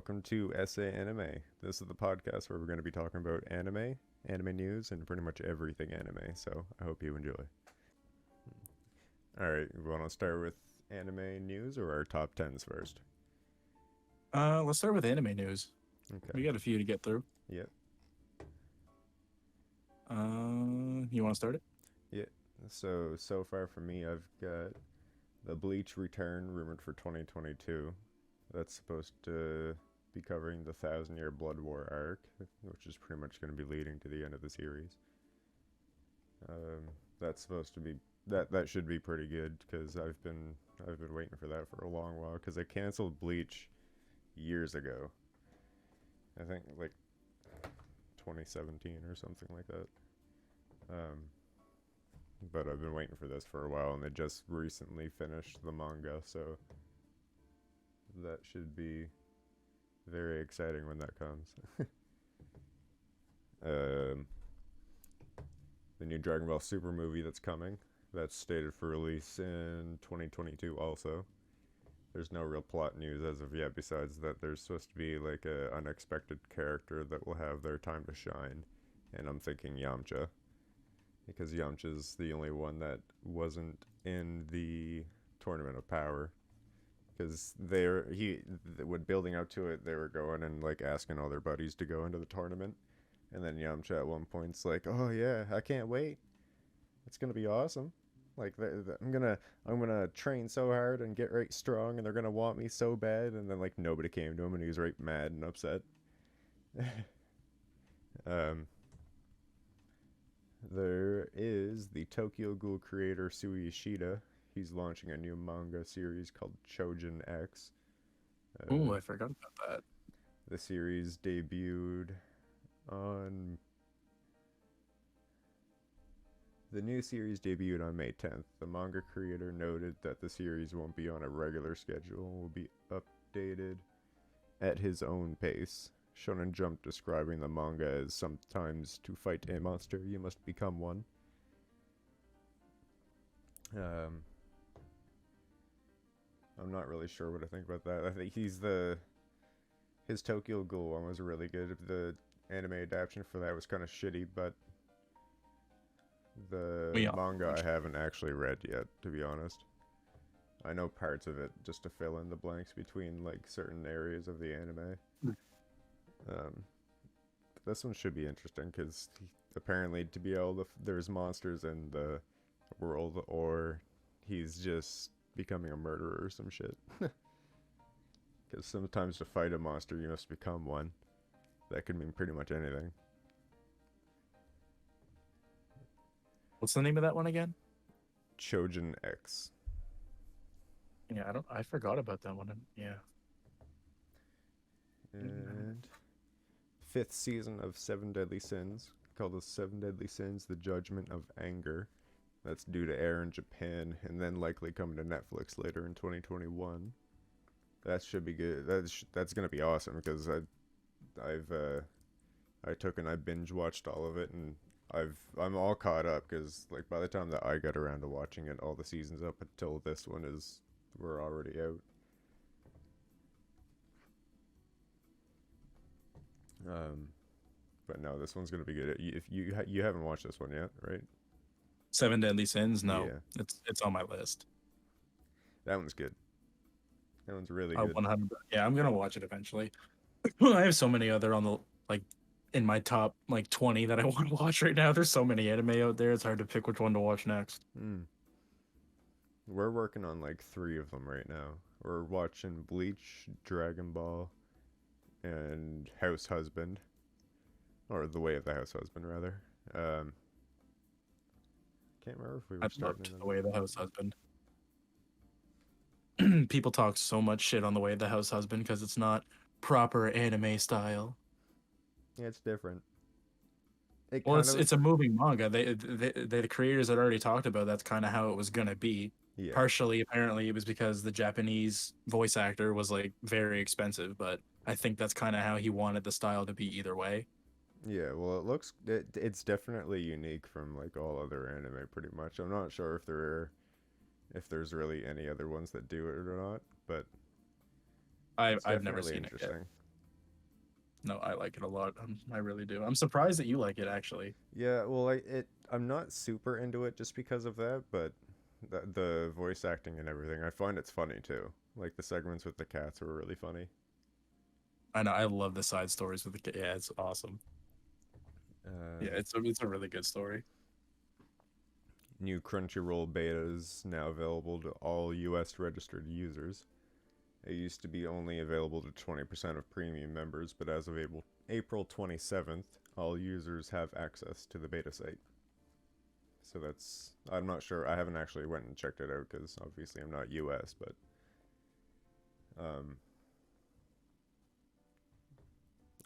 welcome to SA Anime. This is the podcast where we're going to be talking about anime news, and pretty much everything anime. So I hope you enjoy. All right, we want to start with anime news or our top tens first? Let's start with anime news. We Okay. got a few to get through. Yep. You want to start it? Yep. So far for me, I've got the Bleach return rumored for 2022. That's supposed to be covering the Thousand Year Blood War arc, which is pretty much going to be leading to the end of the series. That's supposed to be that should be pretty good because I've been waiting for that for a long while because they canceled Bleach years ago. I think like 2017 or something like that. Um, but I've been waiting for this for a while, and they just recently finished the manga, so that should be very exciting when that comes. um, the new Dragon Ball Super movie that's coming. That's stated for release in 2022 also. There's no real plot news as of yet, besides that there's supposed to be like a unexpected character that will have their time to shine. And I'm thinking Yamcha. Because Yamcha's the only one that wasn't in the Tournament of Power. Because when building up to it, they were going and like asking all their buddies to go into the tournament. And then Yamcha at one point's like, "Oh yeah, I can't wait. It's gonna be awesome. Like I'm gonna train so hard and get right strong, and they're gonna want me so bad." And then like nobody came to him, and he was right mad and upset. um, there is the Tokyo Ghoul creator Sui Ishida. He's launching a new manga series called Chojin X. Oh, Uh, I forgot about that. the series debuted on The new series debuted on May 10th. The manga creator noted that the series won't be on a regular schedule and will be updated at his own pace. Shonen Jump describing the manga as sometimes to fight a monster, you must become one. Um, I'm not really sure what I think about that. I think his Tokyo Ghoul one was really good. The anime adaptation for that was kind of shitty, but the We all manga I watched. haven't actually read yet, to be honest. I know parts of it just to fill in the blanks between like certain areas of the anime. Um, this one should be interesting because apparently to be able to, there's monsters in the world, or he's just becoming a murderer or some shit. Because sometimes to fight a monster, you must become one. That could mean pretty much anything. What's the name of that one again? Chojin X. Yeah, I don't. I forgot about that one. Yeah. And fifth season of Seven Deadly Sins, called the Seven Deadly Sins: The Judgment of Anger. That's due to air in Japan and then likely coming to Netflix later in 2021. That should be good. That's gonna be awesome because I took and I binge watched all of it, and I'm all caught up because like by the time that I got around to watching it, all the seasons up until this one is were already out. Um, but no, this one's gonna be good. If you haven't watched this one yet, right? Seven Deadly Sins. No, Yeah, it's on my list. that one's good. That one's really I good. 100. Yeah, I'm gonna watch it eventually. I have so many other on the like in my top like 20 that I want to watch right now. There's so many anime out there. It's hard to pick which one to watch next. Hmm. We're working on like three of them right now. We're watching Bleach, Dragon Ball, and House Husband, or The Way of the House Husband, rather. Um, can't remember if we were I starting loved The another Way of one. the House Husband. People talk so much shit on The Way of the House Husband because it's not proper anime style. Yeah, it's different. It Well, kind it's of, it's a moving manga. The creators had already talked about that's kind of how it was gonna be. yeah, Partially, apparently, it was because the Japanese voice actor was like very expensive, but I think that's kind of how he wanted the style to be either way. yeah. Well, it's definitely unique from like all other anime, pretty much. I'm not sure if there's really any other ones that do it or not, but I it's I've never definitely seen it yet. interesting. No, I like it a lot. I really do. I'm surprised that you like it actually. Yeah, well, I'm not super into it just because of that, but the voice acting and everything, I find it's funny too. Like the segments with the cats were really funny. I know I love the side stories with the yeah, it's awesome. Yeah, Um, it's a really good story. New Crunchyroll beta is now available to all US registered users. It used to be only available to 20% of premium members, but as of April 27th, all users have access to the beta site. So that's, I'm not sure, I haven't actually went and checked it out because obviously I'm not US, but um,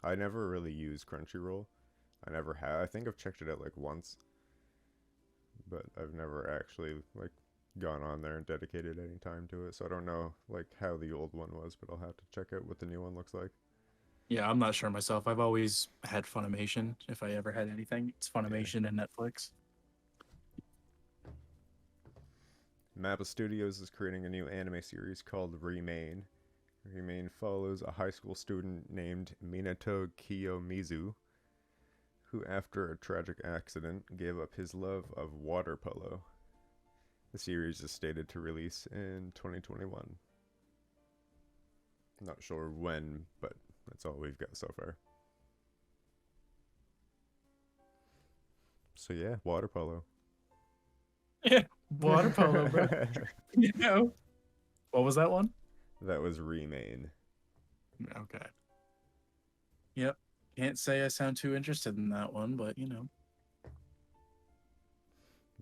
I never really use Crunchyroll. I never have. I think I've checked it out like once, but I've never actually like gone on there and dedicated any time to it. So I don't know like how the old one was, but I'll have to check out what the new one looks like. Yeah, I'm not sure myself. I've always had Funimation. If I ever had anything, it's Yeah. Funimation and Netflix. Mappa Studios is creating a new anime series called Remain. Remain follows a high school student named Minato Kiyomizu, who, after a tragic accident, gave up his love of water polo. The series is stated to release in 2021. Not sure when, but that's all we've got so far. So yeah, water polo. Yeah, water polo, bro. That You know, what was that one? was Remain. Okay. Yep. Can't say I sound too interested in that one, but you know.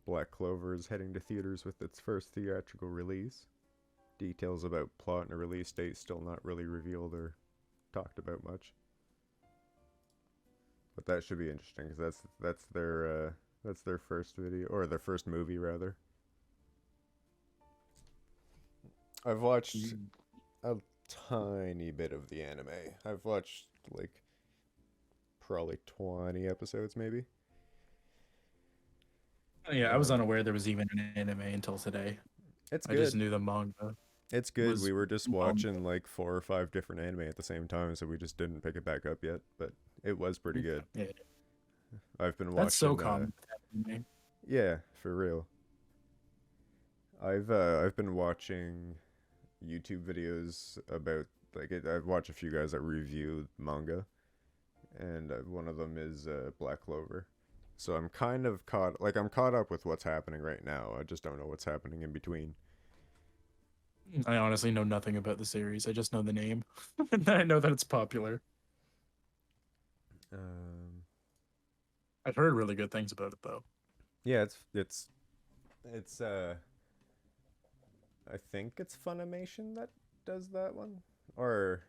Black Clover is heading to theaters with its first theatrical release. Details about plot and release date still not really revealed or talked about much. But that should be interesting because that's their first video or their first movie rather. I've watched Mm. a tiny bit of the anime. I've watched like probably 20 episodes maybe. Yeah, I was Um, unaware there was even an anime until today. it's I just good. knew the manga It's good. was We were just um, watching like 4 or 5 different anime at the same time, so we just didn't pick it back up yet. But it was pretty good. yeah, I've been that's so watching. common with anime. Yeah, for real. I've been watching YouTube videos about like I've watched a few guys that review manga, and one of them is Black Clover. So I'm kind of I'm caught up with what's happening right now. I just don't know what's happening in between. I honestly know nothing about the series. I just know the name. And I know that it's popular. Um, I've heard really good things about it though. yeah, it's I think it's Funimation that does that one, or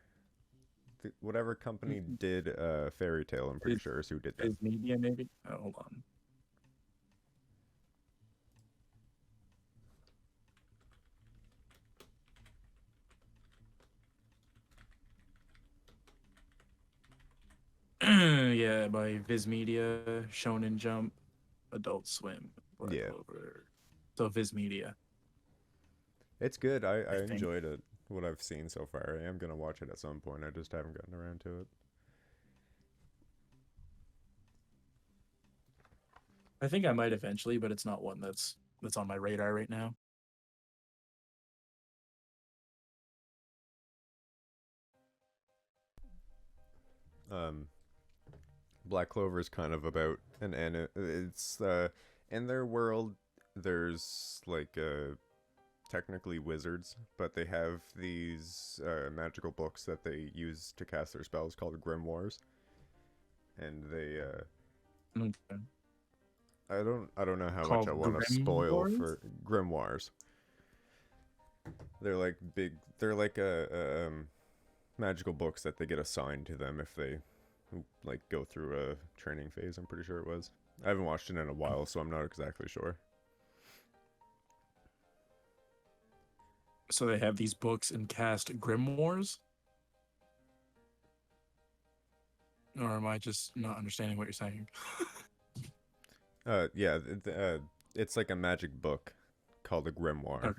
whatever company Mm, did Fairy Tale. I'm pretty Viz, sure is who did that. Viz Media maybe. Oh, hold on. Yeah, by Viz Media, Shonen Jump, Adult Swim, Black Yeah, Clover. So Viz Media, it's good. I I think. enjoyed it. What I've seen so far. I am gonna watch it at some point. I just haven't gotten around to it. I think I might eventually, but it's not one that's on my radar right now. Um, Black Clover is kind of about It's in their world. There's like technically wizards, but they have these magical books that they use to cast their spells called grimoires, and they Okay. I don't know how much I Called want to Grim spoil Wars? for grimoires. They're like they're like a magical books that they get assigned to them if they like go through a training phase. I'm pretty sure it was. I haven't watched it in a while, so I'm not exactly sure. So they have these books and cast grimoires? Or am I just not understanding what you're saying? Yeah, it's like a magic book called a grimoire,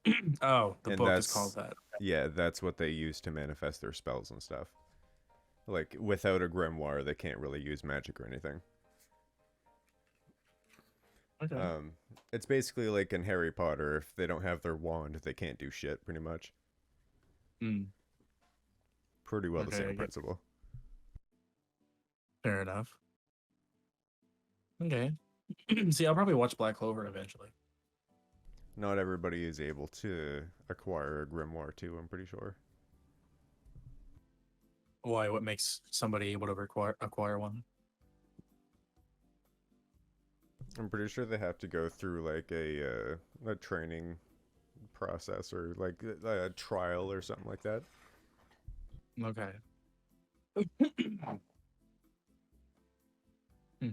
Okay. Oh, the and book is called that's that. yeah, that's what they use to manifest their spells and stuff. Like without a grimoire, they can't really use magic or anything. Okay. Um, it's basically like in Harry Potter. If they don't have their wand, they can't do shit. Pretty much. Mm, Pretty well the okay, same I get principle. fair enough. Okay. See, I'll probably watch Black Clover eventually. Not everybody is able to acquire a grimoire too. I'm pretty sure. Why? What makes somebody able to acquire one? I'm pretty sure they have to go through like a training process or like a trial or something like that. Okay. Hmm.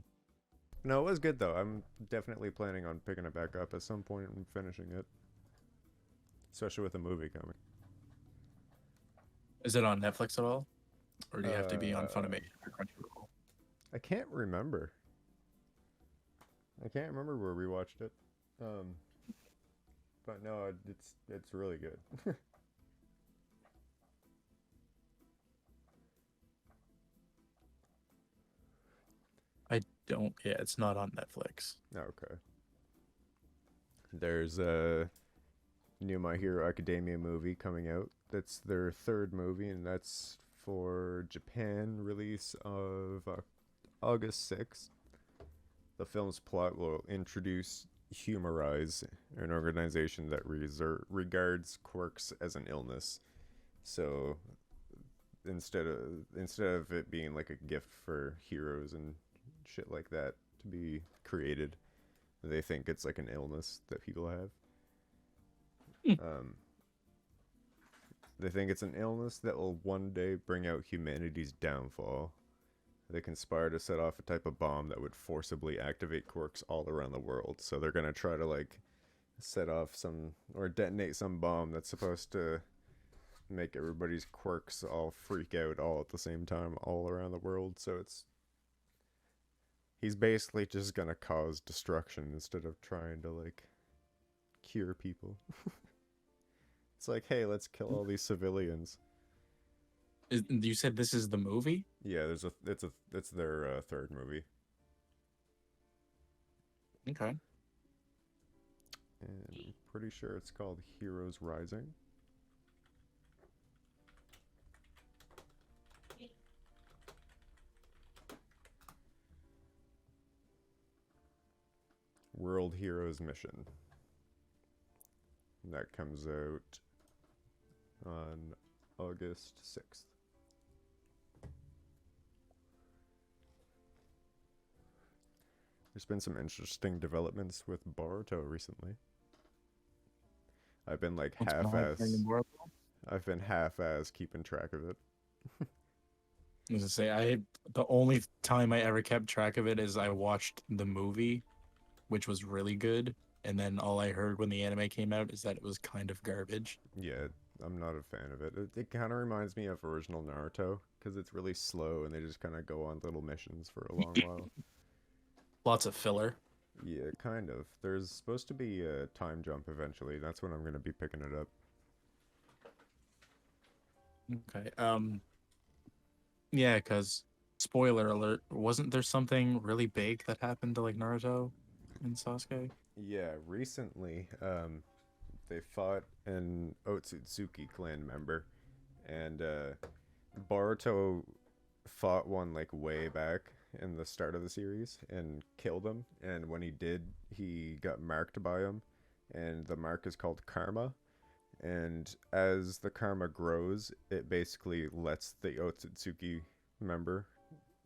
No, it was good though. I'm definitely planning on picking it back up at some point and finishing it, especially with the movie coming. Is it on Netflix at all, or do you have to be on Uh, Funimation or Crunchyroll? I can't remember. I can't remember where we watched it. Um, but no, it's really good. I don't. Yeah, it's not on Netflix. Okay. There's a new My Hero Academia movie coming out. That's their third movie, and that's for Japan release of August 6th. The film's plot will introduce Humorize, an organization that regards quirks as an illness. So instead of it being like a gift for heroes and shit like that to be created, they think it's like an illness that people have. Hmm. Um, they think it's an illness that will one day bring out humanity's downfall. They conspire to set off a type of bomb that would forcibly activate quirks all around the world. So they're gonna try to like set off some or detonate some bomb that's supposed to make everybody's quirks all freak out all at the same time all around the world. So he's basically just gonna cause destruction instead of trying to like cure people. It's like, hey, let's kill all these civilians. You said this is the movie? Yeah, it's their third movie, Okay. and I'm pretty sure it's called Heroes Rising. World Heroes Mission. And that comes out on August 6th. There's been some interesting developments with Boruto recently. I've been like What's half going on in ass Boruto? I've been half ass keeping track of it. I was gonna say the only time I ever kept track of it is I watched the movie, which was really good, and then all I heard when the anime came out is that it was kind of garbage. Yeah, I'm not a fan of it. It kind of reminds me of original Naruto because it's really slow and they just kind of go on little missions for a long while. Lots of filler. Yeah, kind of. There's supposed to be a time jump eventually. That's when I'm going to be picking it up. Okay. Yeah, because spoiler alert, wasn't there something really big that happened to like Naruto and Sasuke? Yeah, recently, they fought an Otsutsuki clan member, and Boruto fought one like way back in the start of the series and killed him. And when he did, he got marked by him, and the mark is called karma. And as the karma grows, it basically lets the Otsutsuki member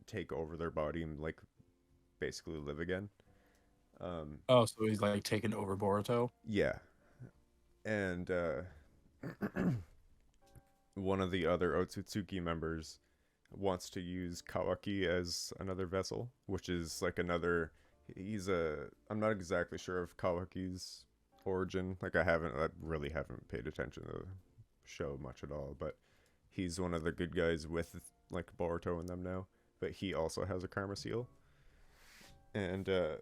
take over their body and like basically live again. Um, Oh, so he's like taken over Boruto. yeah, and one of the other Otsutsuki members wants to use Kawaki as another vessel, which is like another. He's a. I'm not exactly sure of Kawaki's origin. Like I really haven't paid attention to the show much at all. But he's one of the good guys with like Boruto and them now. But he also has a karma seal, and I'm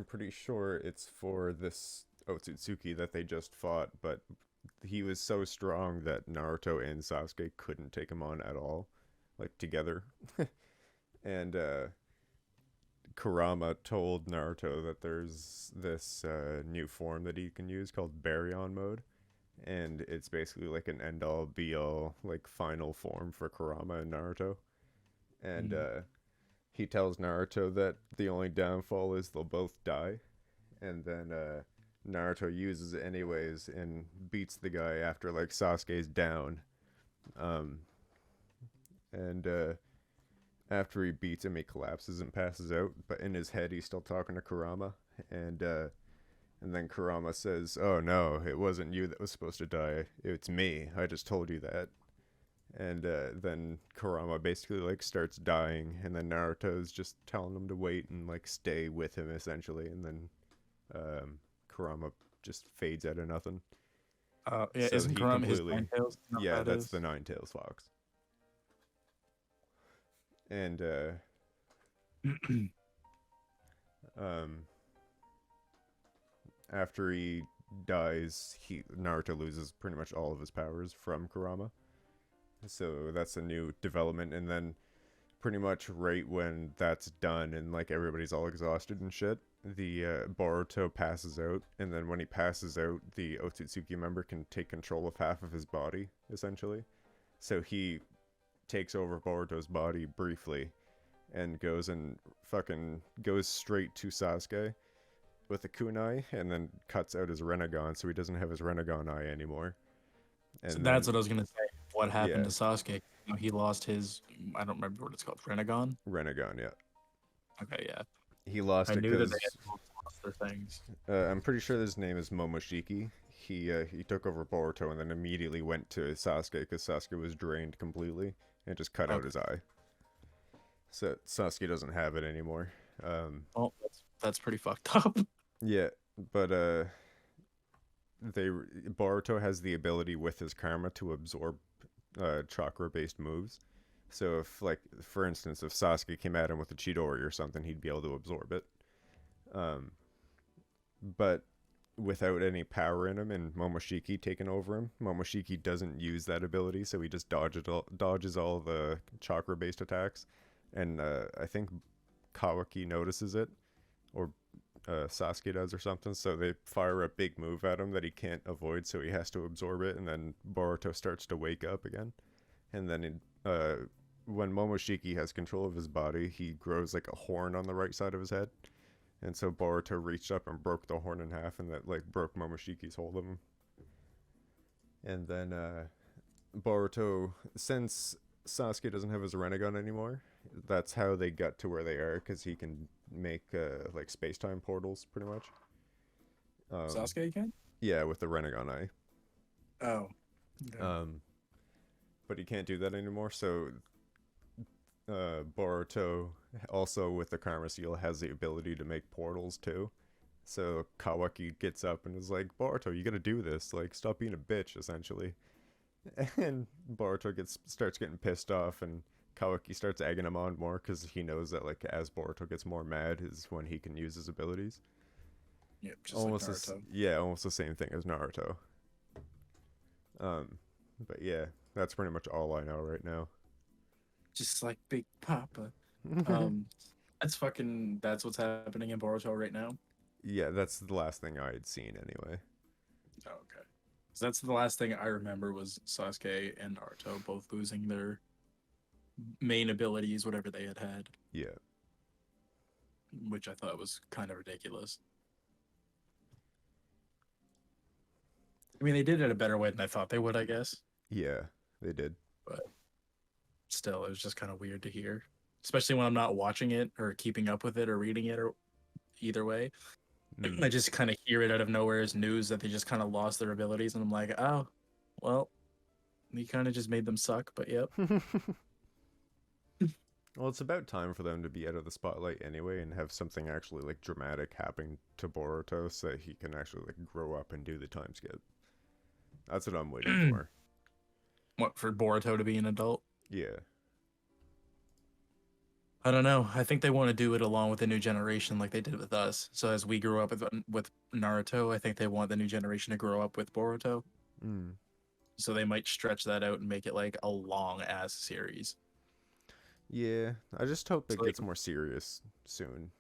pretty sure it's for this Otsutsuki that they just fought, but he was so strong that Naruto and Sasuke couldn't take him on at all, like together. And Kurama told Naruto that there's this new form that he can use called Baryon mode, and it's basically like an end all be all like final form for Kurama and Naruto. And Mm. he tells Naruto that the only downfall is they'll both die, and then Naruto uses it anyways and beats the guy after like Sasuke's down. Um, and after he beats him, he collapses and passes out. But in his head, he's still talking to Kurama, and and then Kurama says, "Oh no, it wasn't you that was supposed to die. It's me. I just told you that." And then Kurama basically like starts dying, and then Naruto's just telling him to wait and like stay with him essentially, and then Kurama just fades out of nothing. Yeah, So isn't he Kurama his completely, Nine Tails? Not yeah, that that's is. the Nine Tails Fox. And um, after he dies, he Naruto loses pretty much all of his powers from Kurama. So that's a new development, and then pretty much right when that's done and like everybody's all exhausted and shit, the Boruto passes out, and then when he passes out, the Otsutsuki member can take control of half of his body essentially. So he takes over Boruto's body briefly and goes straight to Sasuke with a kunai, and then cuts out his Renegon, so he doesn't have his Renegon eye anymore. So And that's then what I was gonna say. What happened yeah, to Sasuke? He lost his. I don't remember what it's called. Renegon. Renegon, yeah, Okay, yeah. he lost I it knew that they had because lost their things. I'm pretty sure his name is Momoshiki. He took over Boruto and then immediately went to Sasuke because Sasuke was drained completely and just cut out Okay. his eye. So Sasuke doesn't have it anymore. Well, that's pretty fucked up. Yeah, but they Boruto has the ability with his karma to absorb chakra based moves. So if like for instance, if Sasuke came at him with a Chidori or something, he'd be able to absorb it. Um, but without any power in him and Momoshiki taking over him, Momoshiki doesn't use that ability, so he just dodges all the chakra based attacks. And I think Kawaki notices it, or Sasuke does or something, so they fire a big move at him that he can't avoid, so he has to absorb it, and then Boruto starts to wake up again. And then when Momoshiki has control of his body, he grows like a horn on the right side of his head. And so Boruto reached up and broke the horn in half, and that like broke Momoshiki's hold of him. And then Boruto, since Sasuke doesn't have his Renegon anymore, that's how they got to where they are, because he can make like space time portals pretty much. Um, Sasuke again? yeah, with the Renegon eye. Oh. Okay. But he can't do that anymore. So Boruto, also with the Karma Seal, has the ability to make portals too. So Kawaki gets up and is like, Boruto, you gotta do this. Like, stop being a bitch, essentially. And Boruto starts getting pissed off, and Kawaki starts egging him on more because he knows that like as Boruto gets more mad is when he can use his abilities. Yep, just Almost like Naruto. yeah, almost the same thing as Naruto. Um, but yeah, that's pretty much all I know right now. Just like Big Papa. Um, that's what's happening in Boruto right now. Yeah, that's the last thing I had seen anyway. Oh, okay. So that's the last thing I remember was Sasuke and Naruto both losing their main abilities, whatever they had had, Yeah, which I thought was kind of ridiculous. I mean, they did it a better way than I thought they would, I guess. yeah, they did. But still, it was just kind of weird to hear, especially when I'm not watching it or keeping up with it or reading it or either way. Mm. I just kind of hear it out of nowhere as news that they just kind of lost their abilities, and I'm like, oh, well, we kind of just made them suck. But yep. Well, it's about time for them to be out of the spotlight anyway and have something actually like dramatic happen to Boruto so that he can actually like grow up and do the time skip. That's what I'm waiting for. What, for Boruto to be an adult? Yeah. I don't know. I think they want to do it along with the new generation, like they did with us. So as we grew up with Naruto, I think they want the new generation to grow up with Boruto. Mm. So they might stretch that out and make it like a long ass series. Yeah, I just hope it So like, gets more serious soon.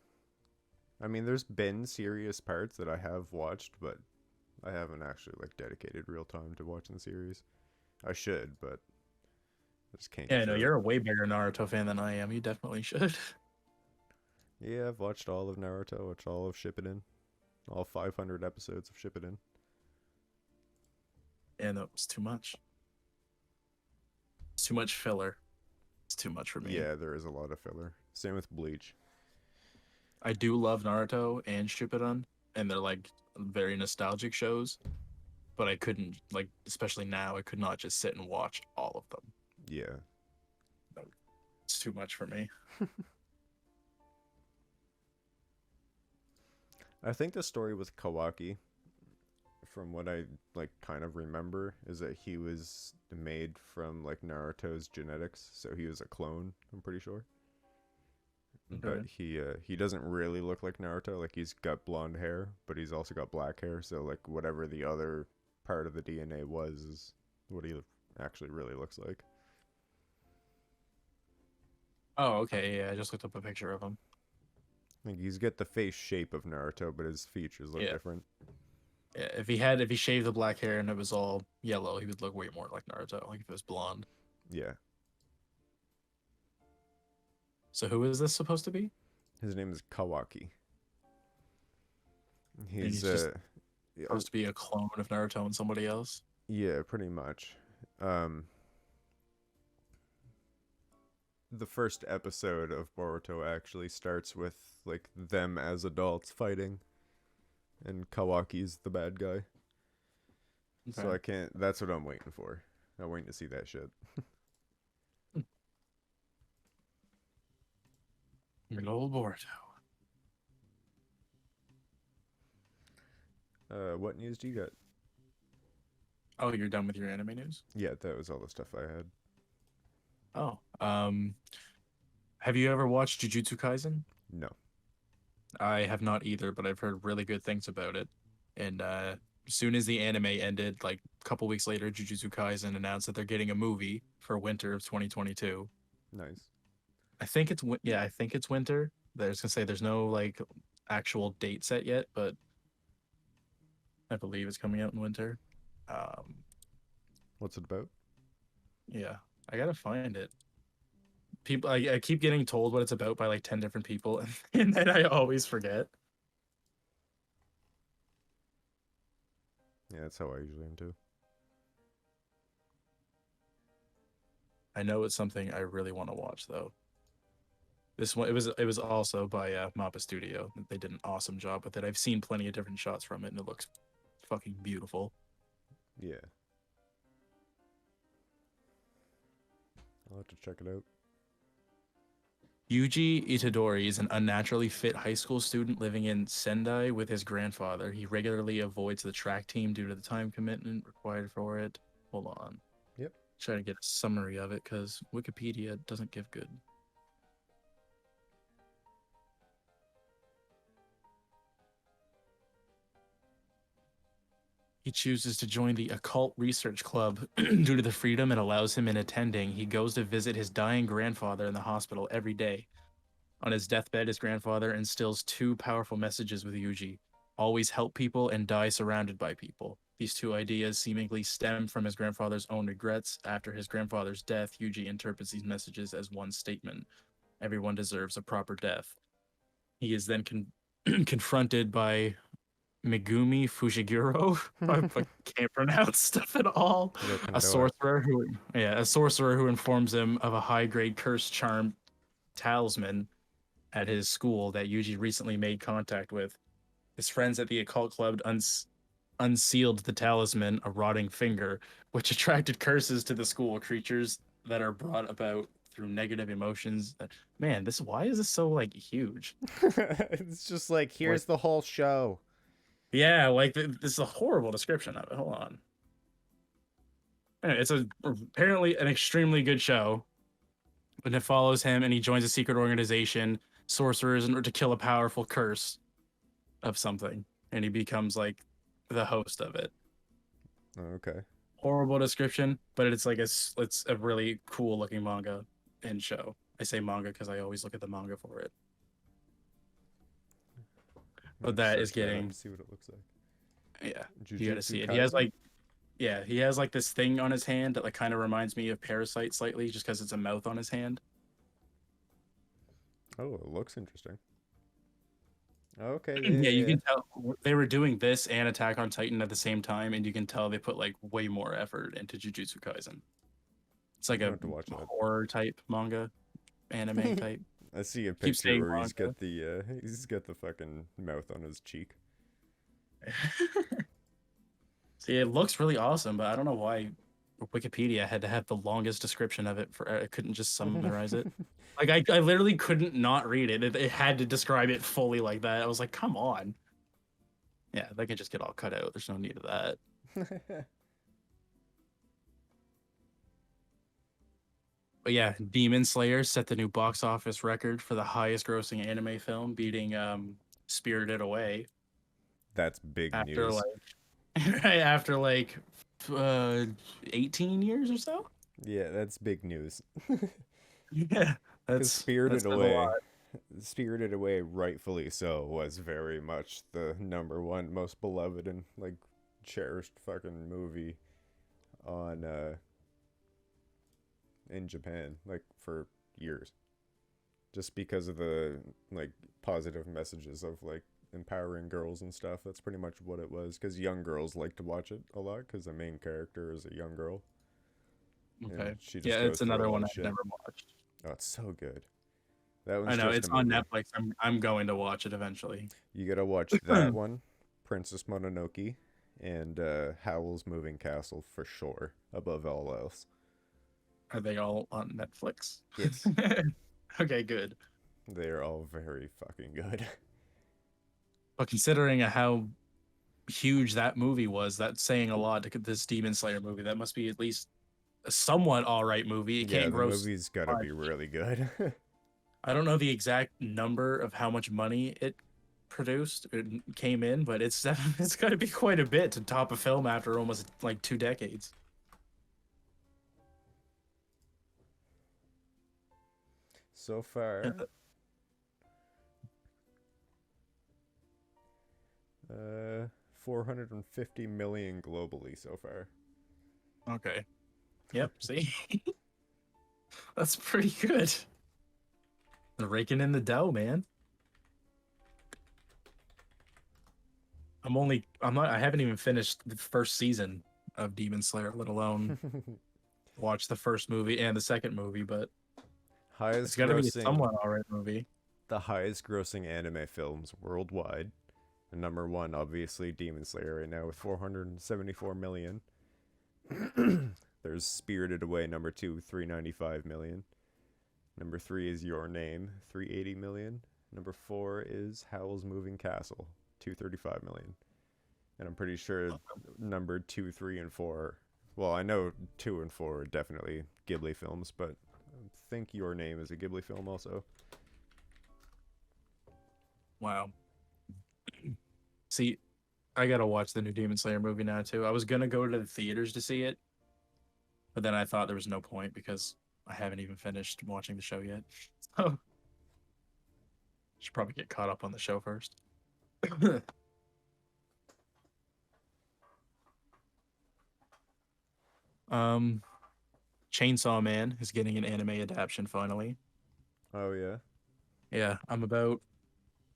I mean, there's been serious parts that I have watched, but I haven't actually like dedicated real time to watching the series. I should, but I just can't yeah, get no, through it. you're a way bigger Naruto fan than I am. You definitely should. Yeah, I've watched all of Naruto, watched all of Shippuden, all 500 episodes of Shippuden. And it was too much. It's too much filler. It's too much for me. Yeah, there is a lot of filler. Same with Bleach. I do love Naruto and Shippuden, and they're like very nostalgic shows. But I couldn't like, especially now, I could not just sit and watch all of them. Yeah. It's too much for me. I think the story with Kawaki, from what I like kind of remember, is that he was made from like Naruto's genetics, so he was a clone, I'm pretty sure. But Okay. he doesn't really look like Naruto. Like he's got blonde hair, but he's also got black hair. So like whatever the other part of the DNA was is what he actually really looks like. Oh, okay. Yeah, I just looked up a picture of him. Like he's got the face shape of Naruto, but his features look Yeah. different. Yeah, if he shaved the black hair and it was all yellow, he would look way more like Naruto. Like if it was blonde. Yeah. So who is this supposed to be? His name is Kawaki. And He's he's just yeah, supposed to be a clone of Naruto and somebody else. yeah, pretty much. Um the first episode of Boruto actually starts with like them as adults fighting and Kawaki's the bad guy. So Okay. I can't. That's what I'm waiting for. I'm waiting to see that shit. Good old Boruto. What news do you got? Oh, you're done with your anime news? Yeah, that was all the stuff I had. Oh. Have you ever watched Jujutsu Kaisen? No. I have not either, but I've heard really good things about it. And as soon as the anime ended, like a couple weeks later, Jujutsu Kaisen announced that they're getting a movie for winter of 2022. Nice. I think it's winter. There's gonna say there's no like actual date set yet, but I believe it's coming out in winter. Um, What's it about? yeah, I gotta find it. People, I keep getting told what it's about by like 10 different people, and then I always forget. Yeah, that's how I usually am too. I know it's something I really want to watch though. This one, it was also by Mappa Studio. They did an awesome job with it. I've seen plenty of different shots from it, and it looks fucking beautiful. Yeah. I'll have to check it out. Yuji Itadori is an unnaturally fit high school student living in Sendai with his grandfather. He regularly avoids the track team due to the time commitment required for it. Hold on. Yep. Try to get a summary of it because Wikipedia doesn't give good. He chooses to join the Occult Research Club due to the freedom it allows him in attending. He goes to visit his dying grandfather in the hospital every day. On his deathbed, his grandfather instills two powerful messages with Yuji: always help people and die surrounded by people. These two ideas seemingly stem from his grandfather's own regrets. After his grandfather's death, Yuji interprets these messages as one statement: everyone deserves a proper death. He is then confronted by Megumi Fushiguro. I can't pronounce stuff at all. You can A do it. sorcerer who informs him of a high-grade cursed charm talisman at his school that Yuji recently made contact with. His friends at the occult club unsealed the talisman, a rotting finger, which attracted curses to the school, creatures that are brought about through negative emotions. Man, this why is this so like huge? It's just like here's the whole show. Yeah, like this is a horrible description of it. Hold on. Anyway, it's apparently an extremely good show, and it follows him, and he joins a secret organization, sorcerers, in order to kill a powerful curse of something, and he becomes like the host of it. Okay. Horrible description, but it's like it's a really cool looking manga and show. I say manga because I always look at the manga for it. I'm But gonna that is search that up getting and see what it looks like. yeah, you gotta Jujutsu see it. Kaisen? He has like this thing on his hand that like kind of reminds me of Parasite slightly, just because it's a mouth on his hand. Oh, it looks interesting. Okay, Yeah, yeah, you yeah. can tell they were doing this and Attack on Titan at the same time, and you can tell they put like way more effort into Jujutsu Kaisen. It's I'm like gonna a have to watch that. horror type manga, anime type. I see a Keep picture saying where manga. he's got the fucking mouth on his cheek. See, it looks really awesome, but I don't know why Wikipedia had to have the longest description of it for I couldn't just summarize it. Like I literally couldn't not read it. It had to describe it fully like that. I was like, come on. Yeah, they can just get all cut out. There's no need of that. But yeah, Demon Slayer set the new box office record for the highest grossing anime film, beating Spirited Away That's big after news. like right after like 18 years or so. Yeah, that's big news. Yeah, Because that's a lot. Spirited Away, rightfully so, was very much the number one most beloved and like cherished fucking movie on in Japan, like for years. Just because of the like positive messages of like empowering girls and stuff. That's pretty much what it was. Because young girls like to watch it a lot. Because the main character is a young girl, Okay. and she just Yeah, goes it's through a another lot one of I've shit. never watched. Oh, it's so good. That I one's know just a it's on movie. Netflix. I'm going to watch it eventually. You gotta watch that one, Princess Mononoke, and Howl's Moving Castle for sure, above all else. Are they all on Netflix? Yes, Okay, good. they are all very fucking good. But considering how huge that movie was, that's saying a lot to this Demon Slayer movie. That must be at least a somewhat all right movie. It Yeah, can't the gross movie's gotta much. be really good. I don't know the exact number of how much money it produced, it came in, but it's got to be quite a bit to top a film after almost like 2 decades. So far, 450 million globally so far. Okay. Yep. See, that's pretty good. They're raking in the dough, man. I haven't even finished the first season of Demon Slayer, let alone watch the first movie and the second movie, but it's highest got to be a grossing, somewhat alright movie. the highest grossing anime films worldwide. And number one, obviously, Demon Slayer right now with 474 million. There's Spirited Away, number two, 395 million. Number three is Your Name, 380 million. Number four is Howl's Moving Castle, 235 million. And I'm pretty sure number two, three, and four. Well, I know two and four are definitely Ghibli films, but I think Your Name is a Ghibli film also. Wow. See, I gotta watch the new Demon Slayer movie now too. I was gonna go to the theaters to see it, but then I thought there was no point because I haven't even finished watching the show yet. So should probably get caught up on the show first. um, Chainsaw Man is getting an anime adaptation finally. Oh, yeah. Yeah,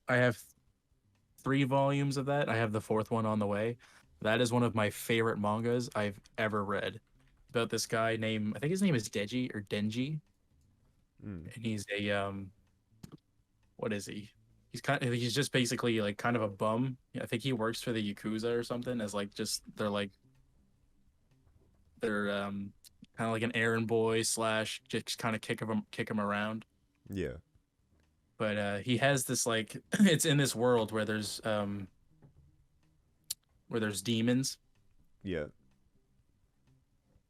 I have 3 volumes of that. I have the fourth one on the way. That is one of my favorite mangas I've ever read. About this guy named I think his name is Deji or Denji, Mm. and he's a what is he? He's just basically like kind of a bum. I think he works for the Yakuza or something as like just they're kind of like an errand boy slash just kind of kick him around. Yeah. But he has this like it's in this world where there's demons. Yeah.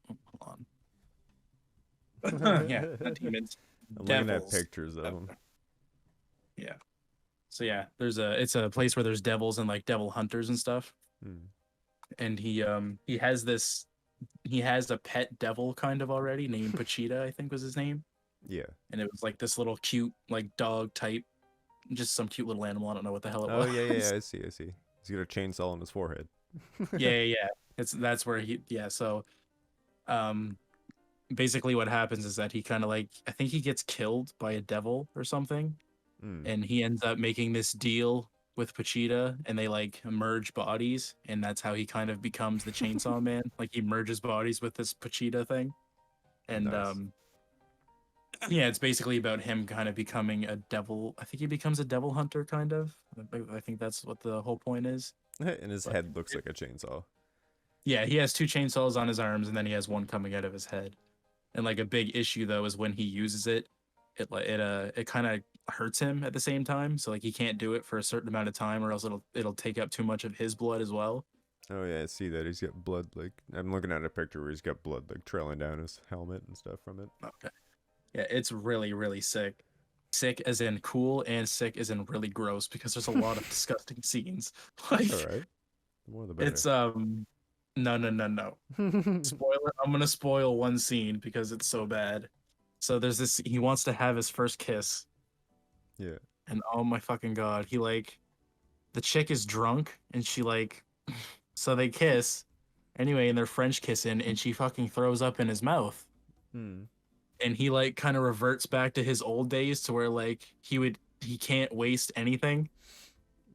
Oh, hold on. Yeah, not demons. I'm looking at Devils. pictures of them. Yeah. So yeah, it's a place where there's devils and like devil hunters and stuff. Mm. and he has this he has a pet devil kind of already named Pachita, I think was his name. Yeah. And it was like this little cute like dog type, just some cute little animal. I don't know what the hell it Oh yeah, was. yeah. I see. I see. He's got a chainsaw on his forehead. Yeah, yeah, yeah. That's where he yeah, so um basically what happens is that he kind of like I think he gets killed by a devil or something, Mm. and he ends up making this deal with Pachita, and they like merge bodies, and that's how he kind of becomes the Chainsaw Man. Like he merges bodies with this Pachita thing. And Nice. yeah, it's basically about him kind of becoming a devil. I think he becomes a devil hunter kind of. I think that's what the whole point is. And his But head looks like a chainsaw. yeah, he has two chainsaws on his arms, and then he has one coming out of his head. And like a big issue though is when he uses it, it kind of hurts him at the same time. So like he can't do it for a certain amount of time, or else it'll take up too much of his blood as well. Oh yeah, I see that. He's got blood like I'm looking at a picture where he's got blood like trailing down his helmet and stuff from it. Okay. Yeah, it's really really sick. Sick as in cool, and sick as in really gross because there's a lot of disgusting scenes. That's Like alright. The more the better. it's no no no no. Spoiler, I'm gonna spoil one scene because it's so bad. So there's this he wants to have his first kiss, Yeah. and oh my fucking god, he like the chick is drunk and she like so they kiss anyway, and they're French kissing, and she fucking throws up in his mouth. Hmm. And he like kind of reverts back to his old days to where like he can't waste anything.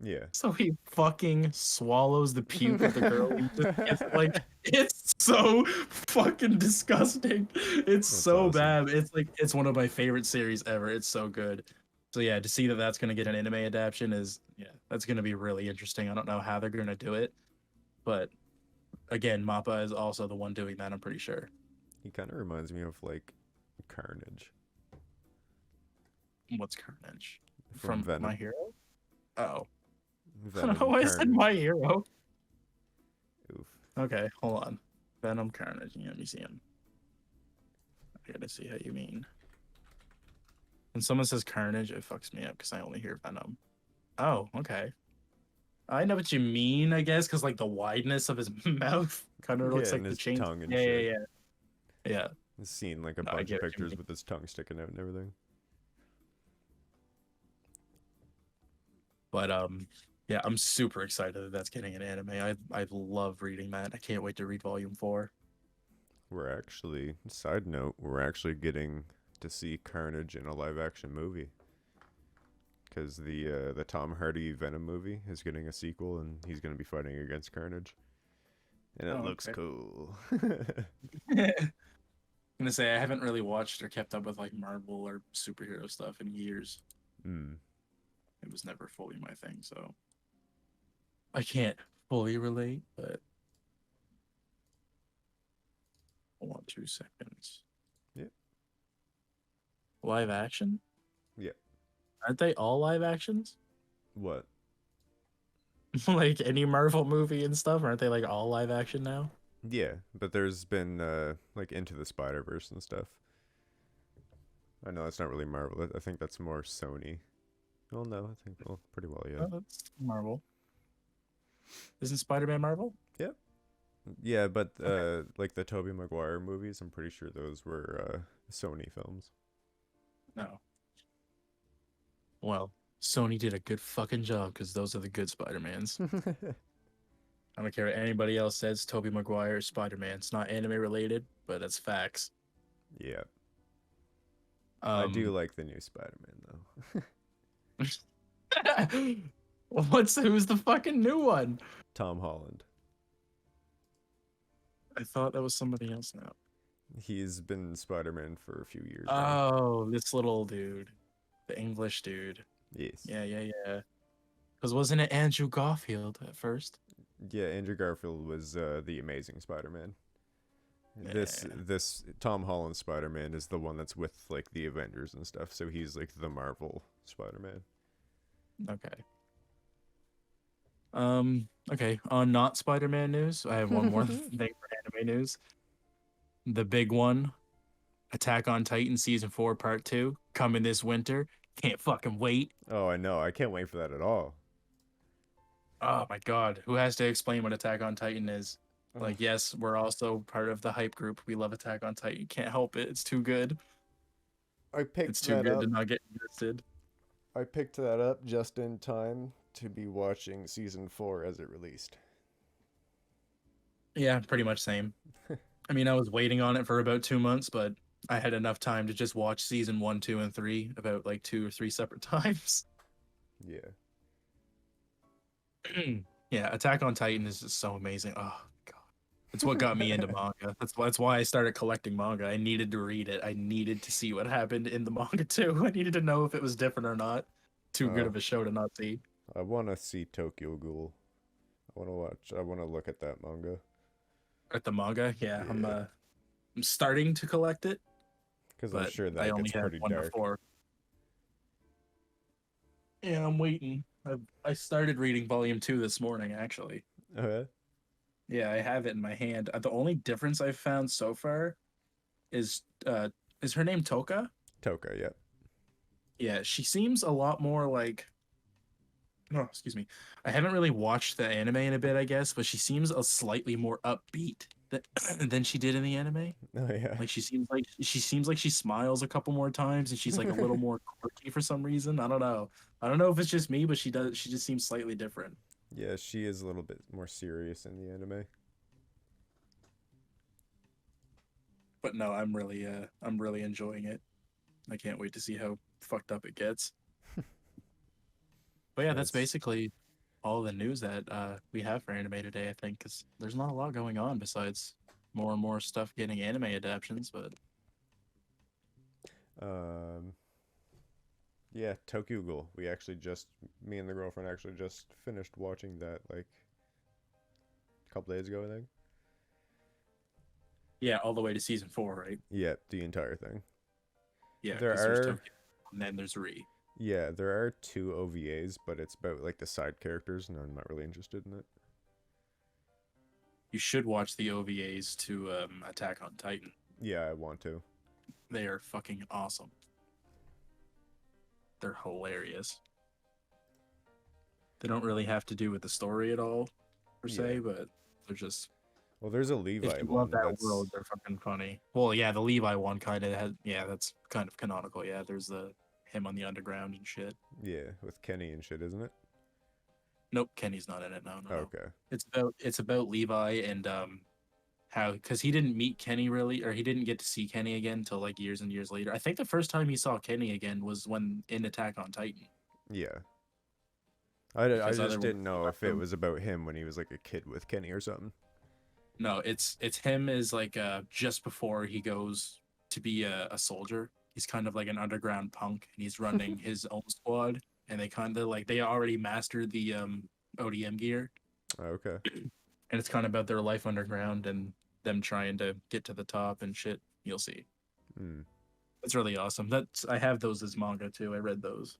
Yeah. So he fucking swallows the puke of the girl he just kissed. Like it's so fucking disgusting. It's That's so awesome. bad. It's like it's one of my favorite series ever. It's so good. So yeah, to see that that's gonna get an anime adaptation is yeah, that's gonna be really interesting. I don't know how they're gonna do it, but again, Mappa is also the one doing that. I'm pretty sure. He kind of reminds me of like Carnage What's Carnage from from My Venom. Hero? Oh, I don't know Venom why I said Carnage. My Hero. Oof. Okay, hold on. Venom Carnage. Yeah, let me see him. I gotta see how you mean. When someone says Carnage, it fucks me up because I only hear Venom. Oh, okay. I know what you mean, I guess, because like the wideness of his mouth kind of looks Yeah, like and the his chain. tongue and Yeah, yeah, shit. yeah. Yeah, I've seen like a no, I bunch get of what you pictures mean. with his tongue sticking out and everything. But yeah, I'm super excited that that's getting an anime. I love reading that. I can't wait to read volume 4. We're actually, side note, we're actually getting to see Carnage in a live action movie. Because the Tom Hardy Venom movie is getting a sequel, and he's going to be fighting against Carnage, and it Oh, looks okay. cool. I'm gonna say I haven't really watched or kept up with like Marvel or superhero stuff in years. Hmm. It was never fully my thing, so I can't fully relate, but hold on 2 seconds. Yeah. Live action? Yeah. Aren't they all live actions? What? Like any Marvel movie and stuff, aren't they like all live action now? Yeah, but there's been like Into the Spider Verse and stuff. I know that's not really Marvel. I think that's more Sony. Well, no, I think well, pretty well, yeah. Oh, that's Marvel. Isn't Spider-Man Marvel? Yeah, yeah, but Okay. like the Tobey Maguire movies, I'm pretty sure those were Sony films. No. Well, Sony did a good fucking job because those are the good Spider-Mans. I don't care what anybody else says. Tobey Maguire, Spider-Man. It's not anime related, but that's facts. Yeah, I do Um, like the new Spider-Man who's the fucking new one? though. Tom Holland. I thought that was somebody else now. He's been Spider-Man for a few years now. Oh, this little dude, the English dude. Yes. Yeah, yeah, yeah. Because wasn't it Andrew Garfield at first? Yeah, Andrew Garfield was the Amazing Spider-Man. This Yeah. this Tom Holland Spider-Man is the one that's with like the Avengers and stuff. So he's like the Marvel Spider-Man. Okay. Okay. On not Spider-Man news, I have one more thing for anime news. The big one, Attack on Titan season 4 part 2 coming this winter. Can't fucking wait. Oh, I know. I can't wait for that at all. Oh my god, who has to explain what Attack on Titan is? Ugh, Like, yes, we're also part of the hype group. We love Attack on Titan. Can't help it. It's too good. I It's picked too that good to up. not get invested. I picked that up just in time to be watching season 4 as it released. Yeah, pretty much same. I mean, I was waiting on it for about 2 months, but I had enough time to just watch season one, two, and three about like two or three separate times. Yeah. Yeah, Attack on Titan is just so amazing. Oh god, it's what got me into manga. That's why I started collecting manga. I needed to read it. I needed to see what happened in the manga too. I needed to know if it was different or not. Too good uh, of a show to not see. I want to see Tokyo Ghoul. I want to look at that manga. At the manga, yeah, Yeah. I'm starting to collect it, Because I'm but sure I that only gets have pretty one to dark. four. Yeah, I'm waiting. I started reading volume two this morning, actually. Okay. Yeah, I have it in my hand. The only difference I've found so far is is her name Toka? Toka, yeah. Yeah, she seems a lot more like oh, excuse me. I haven't really watched the anime in a bit, I guess, but she seems a slightly more upbeat than she did in the anime. Oh, yeah. Like she seems like she smiles a couple more times and she's like a little more quirky for some reason. I don't know. I don't know if it's just me, but she just seems slightly different. Yeah, she is a little bit more serious in the anime. But no, I'm really enjoying it. I can't wait to see how fucked up it gets. But yeah, that's That's basically all the news that we have for anime today, I think, because there's not a lot going on besides more and more stuff getting anime adaptations. But um yeah, Tokyo Ghoul. Me and the girlfriend actually just finished watching that like a couple days ago, I think. yeah, all the way to season four, right? Yeah, the entire thing. Yeah, There because there's are Tokyo and then there's Re. Yeah, there are two OVAs, but it's about like the side characters, and I'm not really interested in it. You should watch the OVAs to Attack on Titan. Yeah, I want to. They are fucking awesome. They're hilarious. They don't really have to do with the story at all, per Yeah. se, but they're just Well, there's a if Levi you love one that that's world, they're fucking funny. Well, yeah, the Levi one kind of has, yeah, that's kind of canonical. Yeah, there's the him on the underground and shit. yeah, with Kenny and shit, isn't it? Nope, Kenny's not in it. No, no, no. Okay. It's about Levi and how because he didn't meet Kenny really, or he didn't get to see Kenny again until like years and years later. I think the first time he saw Kenny again was when in Attack on Titan, Yeah. I because just otherwise didn't he know left if it him. was about him when he was like a kid with Kenny or something. No, it's him as like just before he goes to be a soldier. He's kind of like an underground punk, and he's running his own squad. And they kind of like they already mastered the ODM gear, Okay. and it's kind of about their life underground and them trying to get to the top and shit. You'll see. Hmm. It's really awesome. That's I have those as manga too. I read those.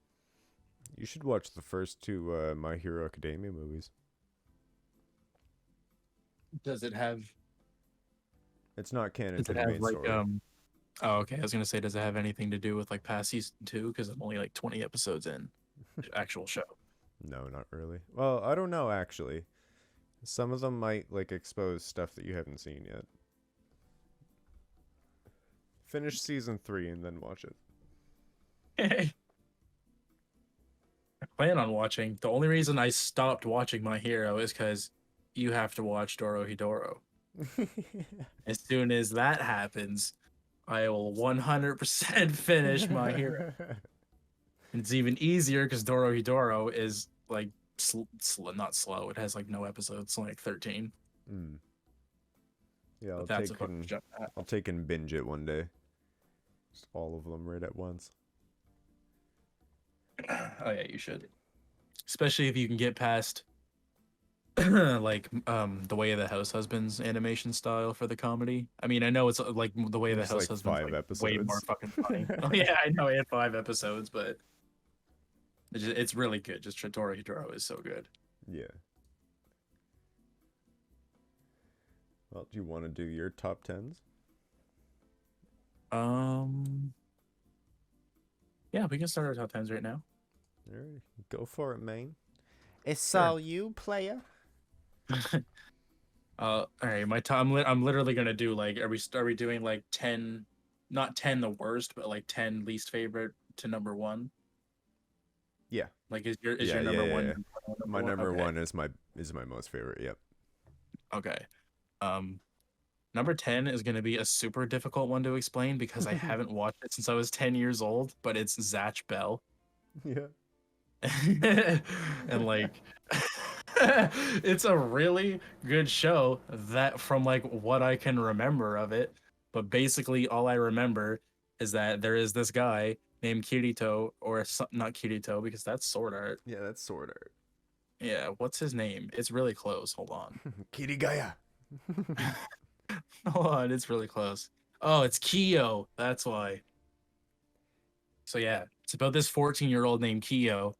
You should watch the first two My Hero Academia movies. Does it have It's not canon does to it the have main like story. oh okay, I was gonna say does it have anything to do with like past season two? Because I'm only like 20 episodes in actual show. No, not really. Well, I don't know actually. Some of them might like expose stuff that you haven't seen yet. Finish season 3 and then watch it. I plan on watching. The only reason I stopped watching My Hero is because you have to watch Dorohedoro. As soon as that happens, I will 100% finish My Hero. And it's even easier because Dorohedoro is like not slow. It has like no episodes, like 13. Mm. Yeah, But that's a fucking jump. I'll take and binge it one day. Just all of them right at once. Oh yeah, you should. Especially if you can get past like the way of the house husbands animation style for the comedy. I mean, I know it's like the way of the There's house like husbands 5 like way more episodes. fucking funny. Oh yeah, I know it had 5 episodes, but it's really good. Just Trattori Hidoro is so good. Yeah. Well, do you want to do your top 10s? Um, yeah, we can start our top tens right now. All right, go for it, man. It's Sure. all you, player. All right, my time. I'm literally gonna do like, are we doing like 10, not 10 the worst, but like 10 least favorite to number one? Yeah. Like, is Yeah, your yeah, number yeah, one yeah. your number My one? number Okay, one is my most favorite. Yep. okay. Um, Number 10 is gonna be a super difficult one to explain because I haven't watched it since I was 10 years old, but it's Zatch Bell. Yeah. And like it's a really good show that from like what I can remember of it, but basically all I remember is that there is this guy named Kirito, or not Kirito because that's Sword Art. Yeah, that's Sword Art. Yeah, what's his name? It's really close. Hold on. Kirigaya. Hold on, it's really close. Oh, it's Kyo. That's why. So yeah, it's about this 14-year-old named Kyo,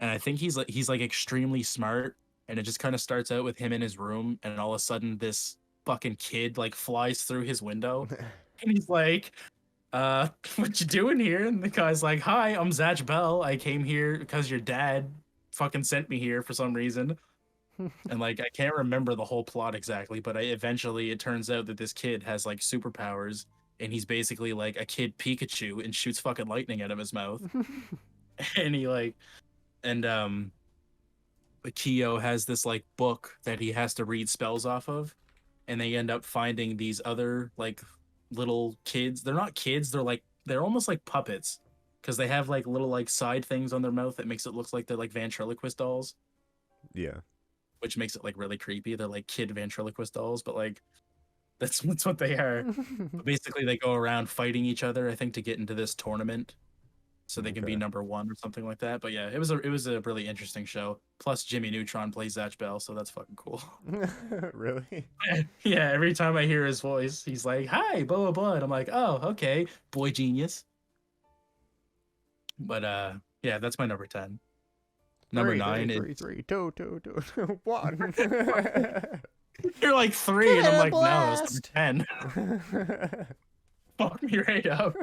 and I think he's like extremely smart, and it just kind of starts out with him in his room, and all of a sudden this fucking kid like flies through his window, and he's like, what you doing here? And the guy's like, hi, I'm Zatch Bell. I came here because your dad fucking sent me here for some reason. And like I can't remember the whole plot exactly, but eventually it turns out that this kid has like superpowers, and he's basically like a kid Pikachu and shoots fucking lightning out of his mouth. And he like and Kyo has this like book that he has to read spells off of, and they end up finding these other like little kids. They're not kids, they're almost like puppets because they have like little like side things on their mouth that makes it look like they're like ventriloquist dolls, Yeah. which makes it like really creepy. They're like kid ventriloquist dolls, but like that's what they are. But basically they go around fighting each other, I think, to get into this tournament so they can be Okay. number one or something like that. But yeah, it was a really interesting show. Plus Jimmy Neutron plays Zatch Bell, so that's fucking cool. Really? Yeah, every time I hear his voice, he's like, "Hi, blah blah blah," and I'm like, "Oh, okay, boy genius." But yeah, that's my number 10. Number Three, three, nine is three, three, two, two, two, two, one. you're like three, and I'm Cannon like, no, that's number blast. 10. Fuck me right up.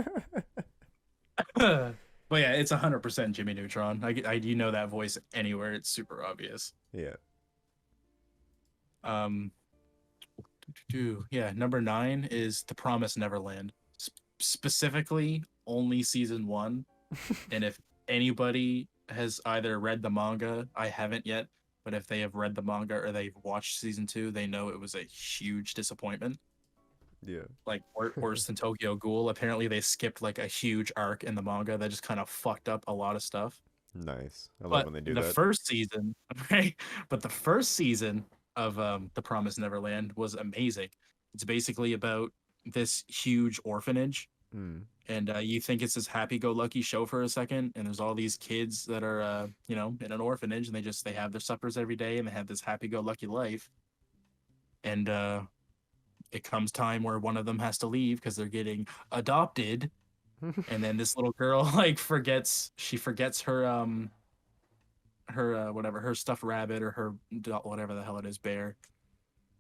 But yeah, it's 100% Jimmy Neutron. You know that voice anywhere. It's super obvious. Yeah. Um, yeah, number 9 is The Promised Neverland. Specifically, only season 1. And if anybody has either read the manga, I haven't yet, but if they have read the manga or they've watched season 2, they know it was a huge disappointment. Yeah. Like worse than Tokyo Ghoul. Apparently, they skipped like a huge arc in the manga that just kind of fucked up a lot of stuff. Nice. I love But when they do the that. first season, right? But the first season of The Promised Neverland was amazing. It's basically about this huge orphanage, Mm. and you think it's this happy-go-lucky show for a second, and there's all these kids that are, you know, in an orphanage, and they have their suppers every day, and they have this happy-go-lucky life. And it comes time where one of them has to leave because they're getting adopted, and then this little girl like forgets her whatever, her stuffed rabbit or her whatever the hell it is, bear.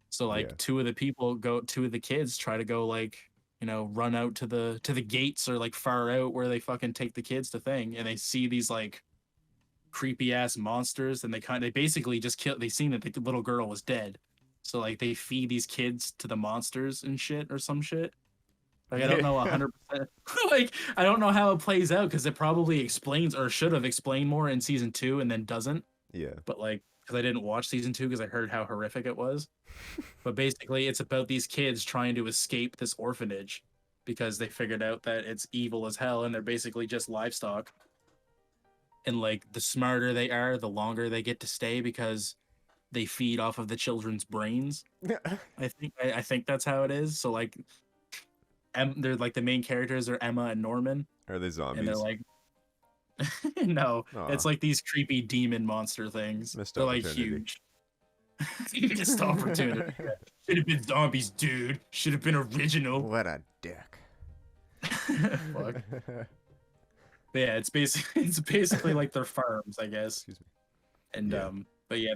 So Yeah. like two of the kids try to go like, you know, run out to the gates or like far out where they fucking take the kids to thing, and they see these like creepy ass monsters, and they basically just kill. They seen that the little girl was dead, so like they feed these kids to the monsters and shit or some shit. Like I don't know Yeah. 100%. Like I don't know how it plays out because it probably explains or should have explained more in season 2 and then doesn't. Yeah. But like because I didn't watch season 2 because I heard how horrific it was. But basically, it's about these kids trying to escape this orphanage because they figured out that it's evil as hell and they're basically just livestock. And like the smarter they are, the longer they get to stay because they feed off of the children's brains. I think that's how it is. So like they're like the main characters are Emma and Norman, Are they and they're zombies? like no, Aw, it's like these creepy demon monster things. missed They're like opportunity. huge. Missed opportunity. Should have been zombies, dude. Should have been original. What a dick. Fuck. But yeah, it's basically like their farms, I guess. Excuse me. And Yeah. but yeah,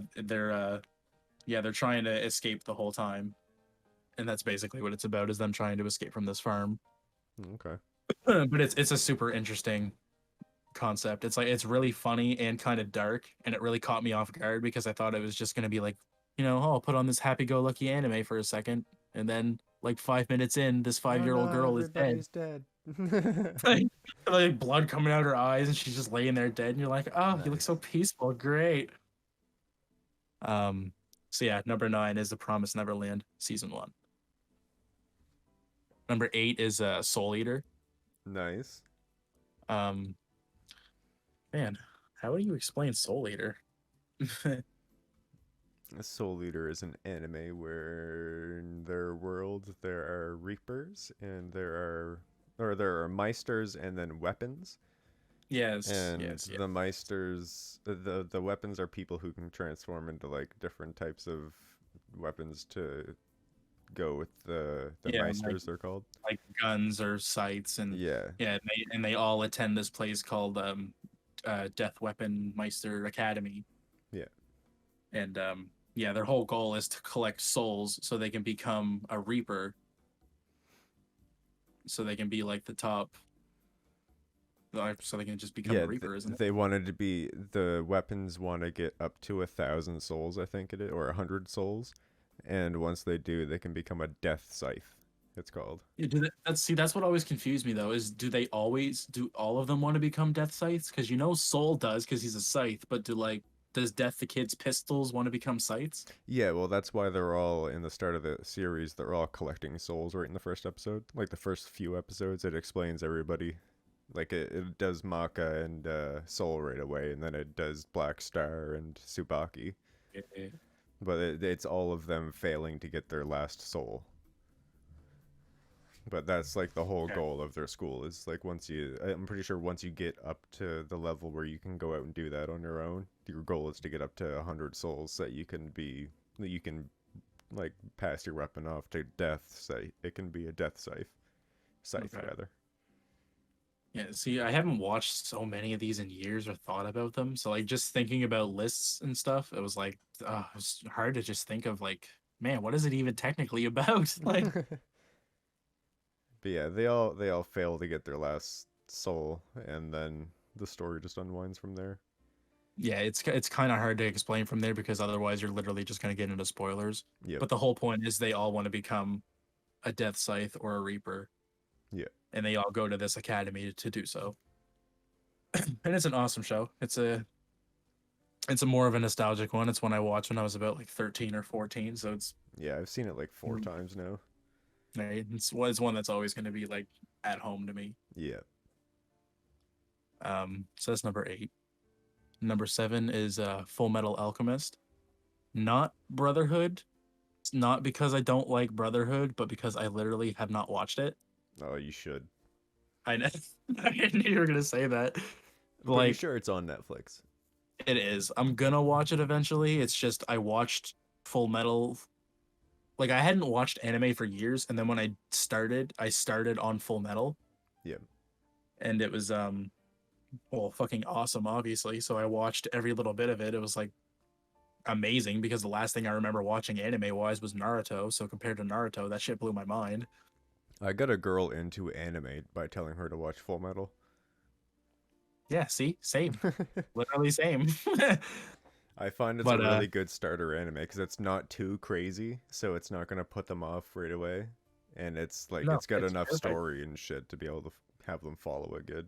they're trying to escape the whole time. And that's basically what it's about, is them trying to escape from this farm. Okay. But it's a super interesting concept. It's like it's really funny and kind of dark, and it really caught me off guard because I thought it was just gonna be like, oh, I'll put on this happy-go-lucky anime for a second, and then like 5 minutes in, this Oh five-year-old no, girl is dead. everybody's dead. like, like blood coming out her eyes, and she's just laying there dead. And you're like, oh, you look so Nice. peaceful, great. So yeah, number 9 is The Promised Neverland season 1. Number 8 is Soul Eater. Nice. Um, man, how do you explain Soul Eater? Soul Eater is an anime where in their world there are reapers and there are meisters and then weapons. Yes, And yes, yeah. the meisters, the weapons are people who can transform into like different types of weapons to go with the Yeah, meisters. They're called. like guns or sights, and Yeah, yeah, and they all attend this place called Death Weapon Meister Academy. yeah, And yeah, their whole goal is to collect souls so they can become a reaper, so they can be like the top, so they can just become yeah. a reaper, isn't it? They wanted to be the weapons want to get up to 1,000 souls, I think it is, or 100 souls, and once they do, they can become a death scythe. It's called. Yeah, that's what always confused me though, is do all of them want to become death scythes? Because Soul does because he's a scythe, but does Death the Kid's pistols want to become scythes? Yeah, well, that's why they're all in the start of the series. They're all collecting souls right in the first episode. Like the first few episodes, it explains everybody. Like it does Maka and Soul right away, and then it does Black Star and Tsubaki. Yeah. But it's all of them failing to get their last soul. But that's like the whole Okay. goal of their school is like I'm pretty sure once you get up to the level where you can go out and do that on your own, your goal is to get up to 100 souls so that you can like pass your weapon off to death. So it can be a death scythe Okay. rather. Yeah, see, I haven't watched so many of these in years or thought about them. So like just thinking about lists and stuff, it was hard to just think of like, man, what is it even technically about? Like, But yeah, they all fail to get their last soul, and then the story just unwinds from there. yeah, it's kind of hard to explain from there because otherwise you're literally just gonna get into spoilers. Yep. But the whole point is they all want to become a Death Scythe or a Reaper, Yeah. and they all go to this academy to do so. And it's an awesome show. It's a more of a nostalgic one. It's one I watched when I was about like 13 or 14, so Yeah, I've seen it like 4 times now. it's one that's always going to be like at home to me. Yeah. So that's number 8. Number 7 is Full Metal Alchemist. Not Brotherhood. It's not because I don't like Brotherhood, but because I literally have not watched it. Oh, you should. I know. I knew you were gonna say that. Pretty Like, sure it's on Netflix. it is. I'm gonna watch it eventually. It's just I watched Full Metal. Like, I hadn't watched anime for years, and then when I started on Full Metal. Yeah. And it was well, fucking awesome, obviously. So I watched every little bit of it. It was like amazing because the last thing I remember watching anime wise was Naruto. So compared to Naruto, that shit blew my mind. I got a girl into anime by telling her to watch Full Metal. Yeah, see, same, literally same. I find it's But a really good starter anime because it's not too crazy, so it's not gonna put them off right away, and it's like no, it's got it's enough perfect. story and shit to be able to have them follow it good.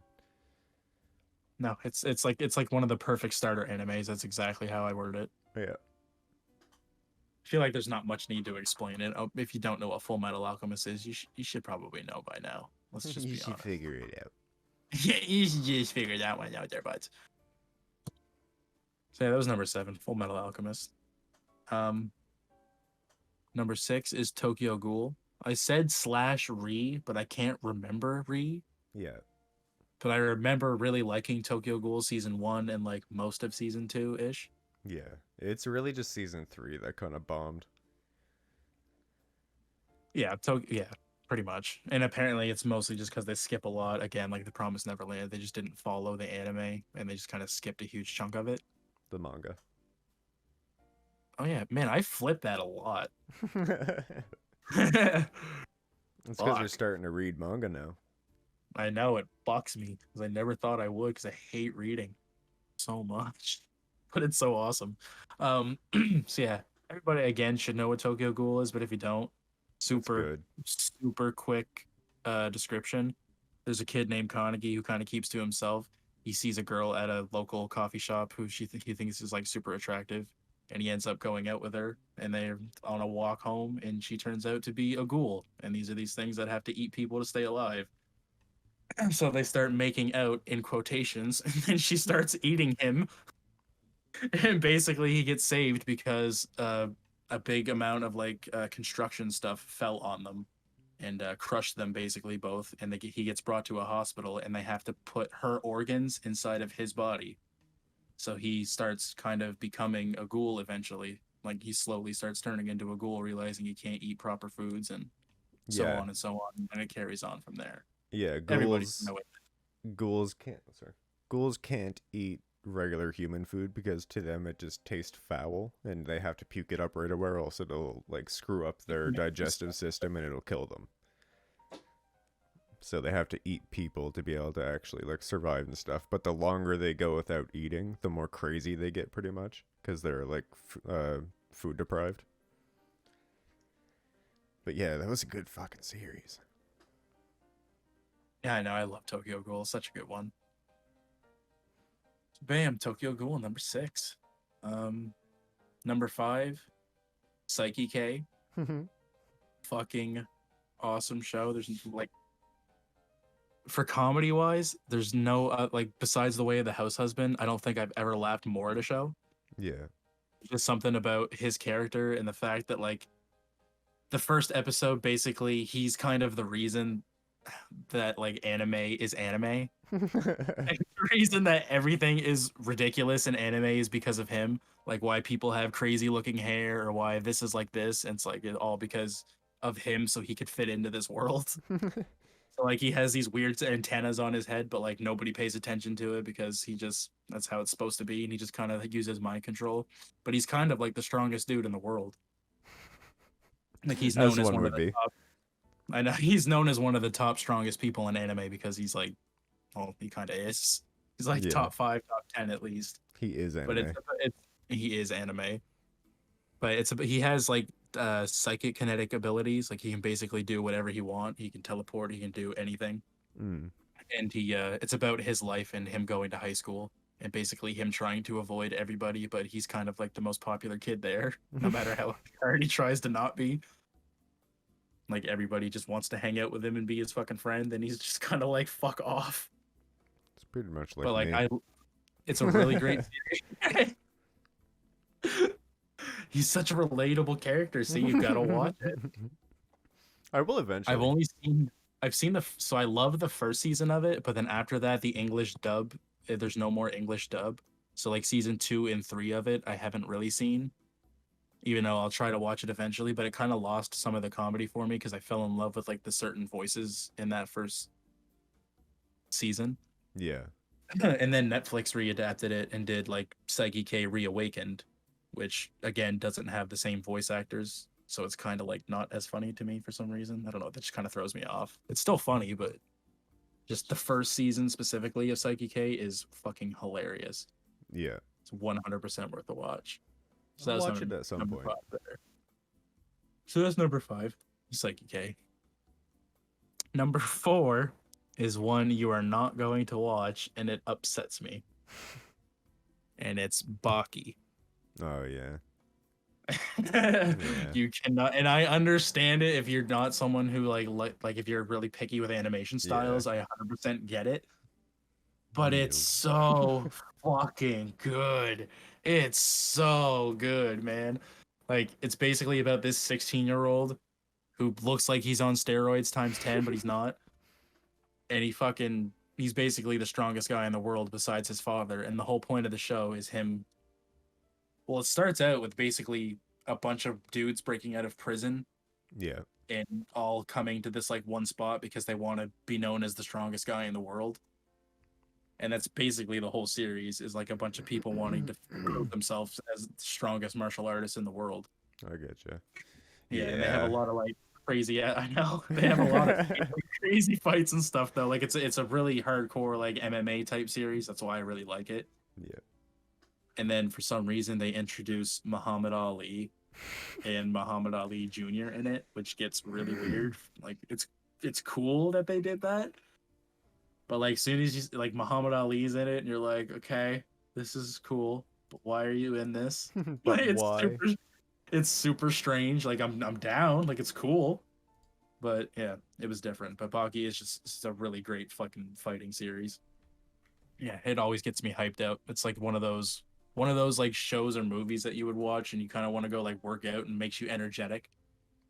No, it's like one of the perfect starter animes. That's exactly how I worded it. Yeah. I feel like there's not much need to explain it. Oh, if you don't know what Full Metal Alchemist is, you should probably know by now. Let's just You be should honest. figure it out. Yeah, you should just figure that one out there, buds. So yeah, that was number 7, Full Metal Alchemist. Number 6 is Tokyo Ghoul. I said /re, but I can't remember re. Yeah. But I remember really liking Tokyo Ghoul season 1 and like most of season 2 ish. Yeah. It's really just season 3 that kind of bombed. Yeah, pretty much. And apparently it's mostly just because they skip a lot. Again, like The Promised Neverland, they just didn't follow the anime and they just kind of skipped a huge chunk of it. The manga. Oh yeah, man, I flipped that a lot. It's because you're Fuck. starting to read manga now. I know it bucks me because I never thought I would because I hate reading so much, but it's so awesome. So yeah, everybody again should know what Tokyo Ghoul is, but if you don't, That's super good. super quick description. There's a kid named Kaneki who kind of keeps to himself. He sees a girl at a local coffee shop who he thinks is like super attractive, and he ends up going out with her, and they're on a walk home, and she turns out to be a ghoul, and these are these things that have to eat people to stay alive. So they start making out in quotations, and then she starts eating him, and basically he gets saved because a big amount of like construction stuff fell on them and crushed them basically both, and he gets brought to a hospital, and they have to put her organs inside of his body. So he starts kind of becoming a ghoul eventually. Like he slowly starts turning into a ghoul, realizing he can't eat proper foods and so Yeah. on and so on, and it carries on from there. Yeah, Everybody know it. ghouls can't eat regular human food because to them it just tastes foul and they have to puke it up right away or else it'll like screw up their digestive system and it'll kill them. So they have to eat people to be able to actually like survive and stuff. But the longer they go without eating, the more crazy they get pretty much because they're like food deprived. But yeah, that was a good fucking series. Yeah, I know. I love Tokyo Ghoul. Such a good one. Bam, Tokyo Ghoul, number 6. Number 5, Psyche K. Fucking awesome show. There's like, for comedy wise, there's no like besides The Way of the House Husband. I don't think I've ever laughed more at a show. Yeah. Just something about his character and the fact that like the first episode, basically, he's kind of the reason that like anime is anime. The reason that everything is ridiculous in anime is because of him. Like why people have crazy looking hair or why this is like this. And it's like it all because of him so he could fit into this world. So like he has these weird antennas on his head, but like nobody pays attention to it because he just that's how it's supposed to be. And he just kind of uses mind control. But he's kind of like the strongest dude in the world. Like he's As known as one one of would the be. top I know he's known as one of the top strongest people in anime because he's like well, he kind of is. He's like Yeah. top 5, top 10 at least. He is But anime. it's he is anime. But he has like psychic kinetic abilities. Like he can basically do whatever he want. He can teleport. He can do anything. Mm. And he it's about his life and him going to high school and basically him trying to avoid everybody. But he's kind of like the most popular kid there, no matter how hard he tries to not be. Like everybody just wants to hang out with him and be his fucking friend, and he's just kind of like fuck off. It's pretty much like But like me. it's a really great series. He's such a relatable character, so you've got to watch it. I will eventually. I've seen so I love the first season of it, but then after that the English dub, there's no more English dub. So like season 2 and 3 of it I haven't really seen. Even though I'll try to watch it eventually, but it kind of lost some of the comedy for me because I fell in love with like the certain voices in that first season. Yeah. And then Netflix readapted it and did like Psyche K Reawakened, which again doesn't have the same voice actors, so it's kind of like not as funny to me for some reason. I don't know, that just kind of throws me off. It's still funny, but just the first season specifically of Psyche K is fucking hilarious. Yeah. It's 100% worth a watch. So I'll watch it at some point. So that's number 5, Psyche K. Number 4 is one you are not going to watch, and it upsets me. And it's Baki. Oh yeah. You cannot, and I understand it if you're not someone who like if you're really picky with animation styles, I 100% get it. But it's so fucking good. It's so good, man. Like it's basically about this 16-year-old who looks like he's on steroids times 10, but he's not. And he's basically the strongest guy in the world besides his father. And the whole point of the show is him. Well, it starts out with basically a bunch of dudes breaking out of prison. Yeah. And all coming to this like one spot because they want to be known as the strongest guy in the world. And that's basically the whole series is like a bunch of people wanting to prove themselves as the strongest martial artists in the world. I get you. Yeah, and they have a lot of like crazy. Yeah, I know they have a lot of crazy fights and stuff though. Like it's a really hardcore like MMA type series. That's why I really like it. Yeah. And then for some reason they introduce Muhammad Ali and Muhammad Ali Jr. in it, which gets really weird. Like it's cool that they did that, but like soon as you like Muhammad Ali's in it, and you're like, okay, this is cool, but why are you in this? But Like, why? it's super strange. Like I'm down. Like it's cool, but yeah, it was different. But Baki is just it's a really great fucking fighting series. Yeah, it always gets me hyped out. It's like one of those like shows or movies that you would watch and you kind of want to go like work out and makes you energetic.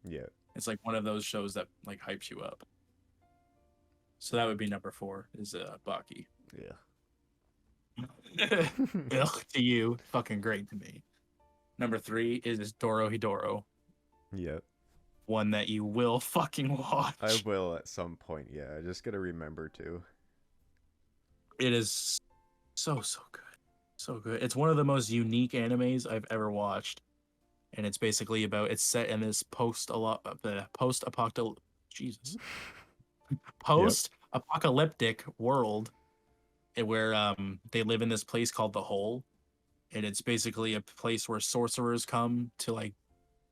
Yeah. It's like one of those shows that like hypes you up. So that would be number 4 is Baki. Yeah. Ugh, to you, fucking great to me. Number 3 is Doro Hidoro, Yeah. one that you will fucking watch. I will at some point. Yeah. I just gotta remember to. It is so good, so good. It's one of the most unique animes I've ever watched, and it's basically about it's set in this post-apocalyptic Jesus post-apocalyptic world where they live in this place called the Hole, and it's basically a place where sorcerers come to like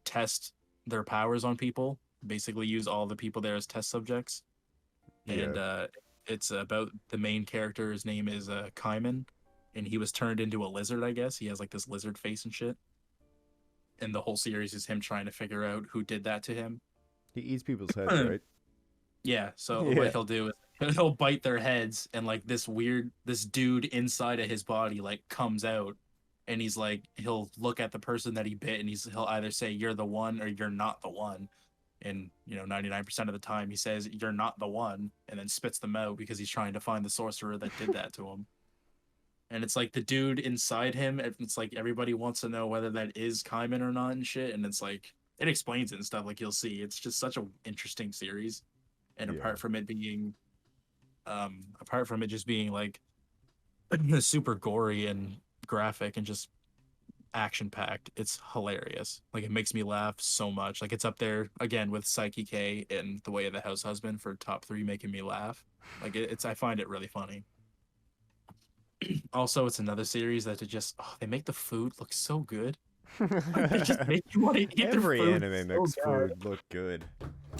test their powers on people, basically use all the people there as test subjects. And Yeah. it's about the main character. His name is Kaiman, and he was turned into a lizard, I guess. He has like this lizard face and shit. And the whole series is him trying to figure out who did that to him. He eats people's heads, right? Yeah, so Yeah. what he'll do is he'll bite their heads, and like this dude inside of his body like comes out, and he's like he'll look at the person that he bit, and he'll either say you're the one or you're not the one. And 99% of the time he says you're not the one, and then spits them out because he's trying to find the sorcerer that did that to him. And it's like the dude inside him, it's like everybody wants to know whether that is Kaiman or not and shit. And it's like it explains it and stuff, like you'll see. It's just such an interesting series. And Yeah. apart from it just being like super gory and graphic and just action packed, it's hilarious. Like it makes me laugh so much. Like it's up there again with Psyche K and The Way of the House Husband for top 3 making me laugh. Like it's I find it really funny. Also, it's another series that they make the food look so good. Like, they just make you want to eat their Every food anime so makes good. food look good.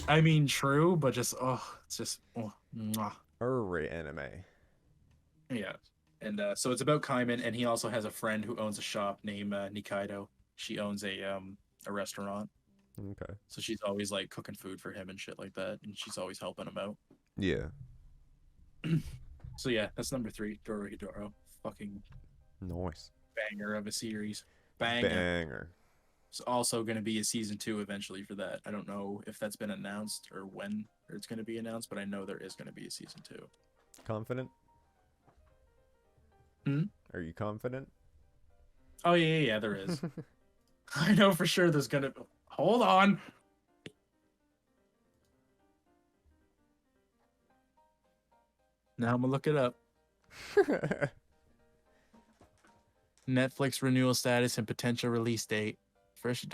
I mean, true, but just it's just mwah. Every anime. Yeah. And so it's about Kaiman, and he also has a friend who owns a shop named Nikaido. She owns a restaurant, Okay. so she's always like cooking food for him and shit like that, and she's always helping him out. Yeah. So yeah, that's number 3, Dorohedoro. Fucking Nice. banger of a series. Banger. Banger. It's also going to be a season 2 eventually for that. I don't know if that's been announced or when it's going to be announced, but I know there is going to be a season 2. Confident? Hmm? Are you confident? Oh yeah, there is. I know for sure there's going to. Hold on. Now I'm gonna look it up. Netflix renewal status and potential release date. First.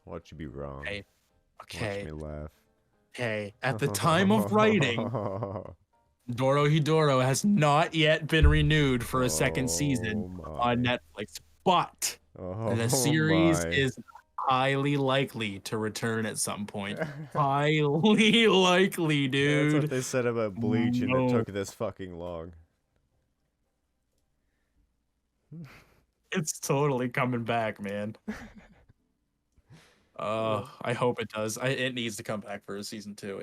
Watch you be wrong. Hey, Watch okay. me laugh. Okay. At the time of writing, Dorohedoro has not yet been renewed for a second season on Netflix, but the series is highly likely to return at some point. Highly likely, dude. That's what they said about Bleach, and it took this fucking long. It's totally coming back, man. I hope it does. It needs to come back for a season 2.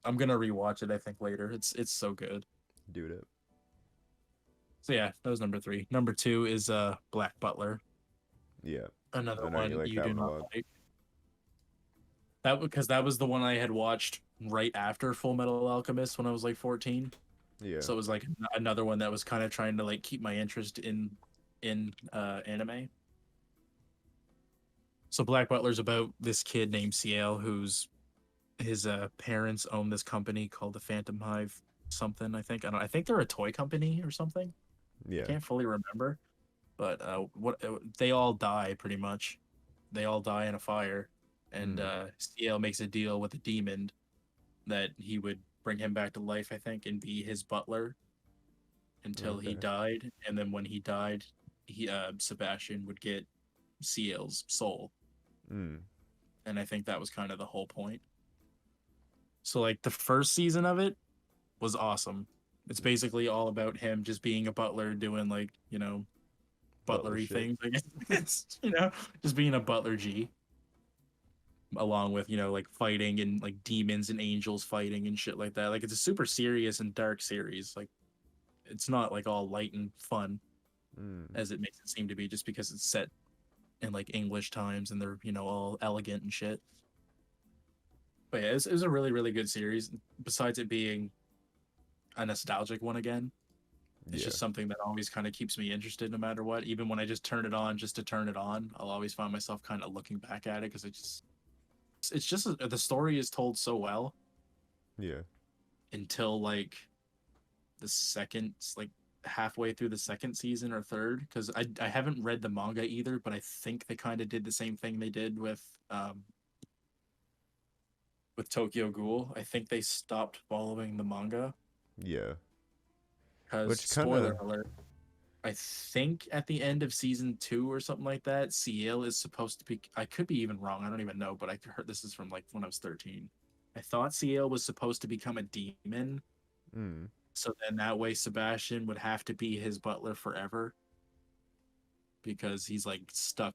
I'm gonna rewatch it, I think, later. It's so good. Dude it. So yeah, that was number 3. Number 2 is Black Butler. Yeah. Another I know one you like you that do one a not lot. like. Because that was the one I had watched right after Full Metal Alchemist when I was like 14. Yeah. So it was like another one that was kind of trying to like keep my interest in anime. So Black Butler's about this kid named Ciel whose his parents own this company called the Phantom Hive something. I think they're a toy company or something. I Yeah. can't fully remember, but they all die pretty much. They all die in a fire, and Mm. CL makes a deal with a demon that he would bring him back to life, I think, and be his butler until he Okay. died. And then when he died, he Sebastian would get CL's soul, Mm. and I think that was kind of the whole point. So like the first season of it was awesome. It's basically all about him just being a butler doing like, Butler butlery shit. things, I guess. Just being a butler G, along with, like fighting and like demons and angels fighting and shit like that. Like it's a super serious and dark series. Like it's not like all light and fun Mm. as it makes it seem to be, just because it's set in like English times and they're, all elegant and shit. But yeah, it was a really, really good series. Besides it being a nostalgic one again, it's Yeah. just something that always kind of keeps me interested no matter what. Even when I just turn it on just to turn it on, I'll always find myself kind of looking back at it because it's just the story is told so well Yeah. until like the second, like halfway through the second season or third, because I haven't read the manga either, but I think they kind of did the same thing they did with Tokyo Ghoul. I think they stopped following the manga Yeah. because, Which kind of. spoiler alert, I think at the end of season 2 or something like that, CL is supposed to be. I could be even wrong. I don't even know, but I heard this is from like when I was 13. I thought CL was supposed to become a demon, Mm. so then that way Sebastian would have to be his butler forever because he's like stuck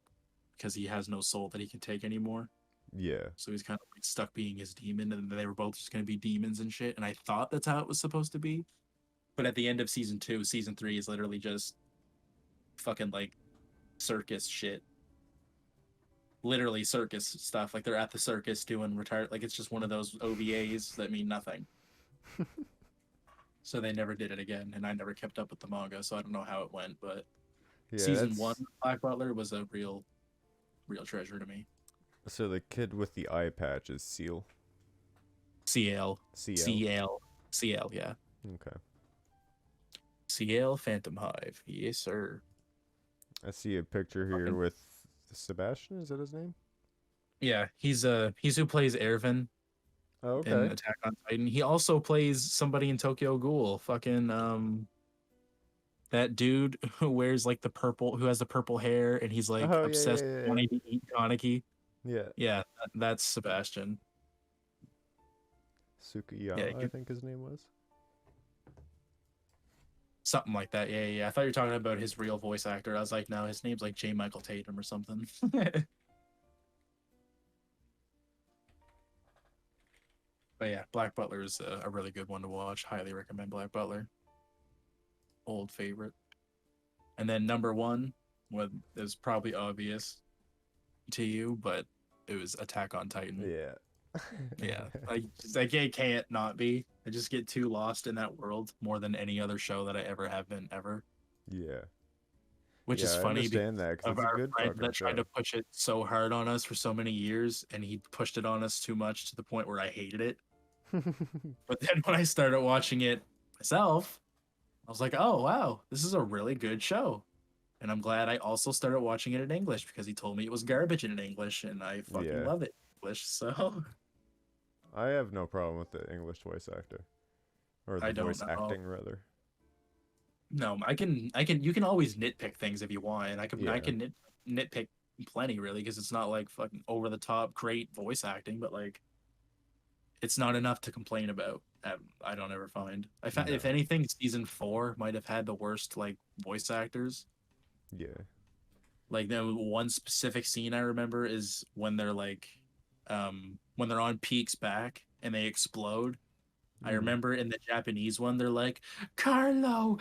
because he has no soul that he can take anymore. Yeah. So he's kind of like stuck being his demon, and they were both just going to be demons and shit. And I thought that's how it was supposed to be. But at the end of season 2, season 3 is literally just fucking like circus shit. Literally circus stuff. Like they're at the circus doing retired. Like it's just one of those OVAs that mean nothing. So they never did it again, and I never kept up with the manga, so I don't know how it went. But Yeah. season 1 That's. Black Butler was a real, real treasure to me. So the kid with the eye patch is Seal. CL, CL. CL, CL, yeah. Okay. CL Phantom Hive, yes sir. I see a picture here Fucking with Sebastian. Is that his name? yeah, he's who plays Ervin Oh, in okay. Attack on Titan. He also plays somebody in Tokyo Ghoul. Fucking that dude who wears like who has the purple hair, and he's like Oh yeah obsessed yeah with yeah yeah. wanting to eat Kaneki. Yeah. Yeah, that's Sebastian. Yeah, Sukiyama, I think his name was. something like that. Yeah, yeah. I thought you were talking about his real voice actor. I was like, no, his name's like J. Michael Tatum or something. But yeah, Black Butler is a really good one to watch. Highly recommend Black Butler. Old favorite. And then number one, what is probably obvious to you, but it was Attack on Titan. Yeah. Yeah, it can't not be. I just get too lost in that world more than any other show that I ever have been ever. Yeah. Which Yeah, is I funny because understand that because of it's a our good friend fucking that tried to show. push it so hard on us for so many years, and he pushed it on us too much to the point where I hated it. But then when I started watching it myself, I was like, oh wow, this is a really good show. And I'm glad I also started watching it in English because he told me it was garbage in English, and I fucking Yeah. love it in English. So I have no problem with the English voice actor. Or the I don't voice know. acting, rather. No, you can always nitpick things if you want, and I Yeah. can nitpick plenty really because it's not like fucking over the top great voice acting, but like it's not enough to complain about. I don't ever find. I found if No. anything, season 4 might have had the worst like voice actors. Yeah. Like the one specific scene I remember is when they're like, when they're on Peak's back and they explode. I Mm. remember in the Japanese one, they're like, Carlo,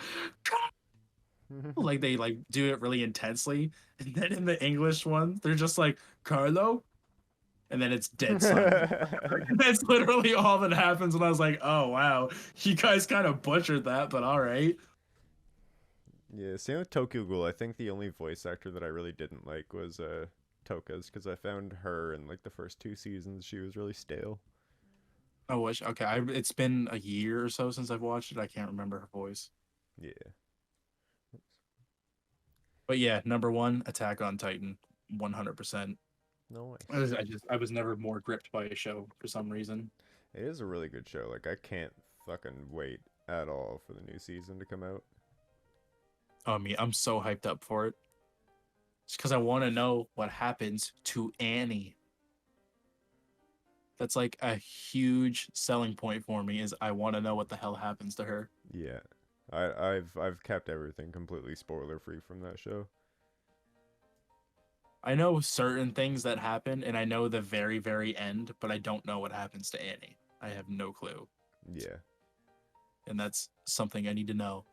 like they like do it really intensely, and then in the English one they're just like Carlo, and then it's dead silent. That's literally all that happens, and I was like, oh wow, you guys kind of butchered that, but all right. Yeah, same with Tokyo Ghoul. I think the only voice actor that I really didn't like was Toka's because I found her in like the first 2 seasons she was really stale. Oh, okay. It's been a year or so since I've watched it. I can't remember her voice. Yeah. But yeah, number one, Attack on Titan, 100%. Nice. I was never more gripped by a show for some reason. It is a really good show. Like I can't fucking wait at all for the new season to come out. Oh, I'm so hyped up for it. It's because I want to know what happens to Annie. That's like a huge selling point for me. Is I want to know what the hell happens to her. Yeah. I've kept everything completely spoiler free from that show. I know certain things that happen, and I know the very, very end, but I don't know what happens to Annie. I have no clue, Yeah. and that's something I need to know.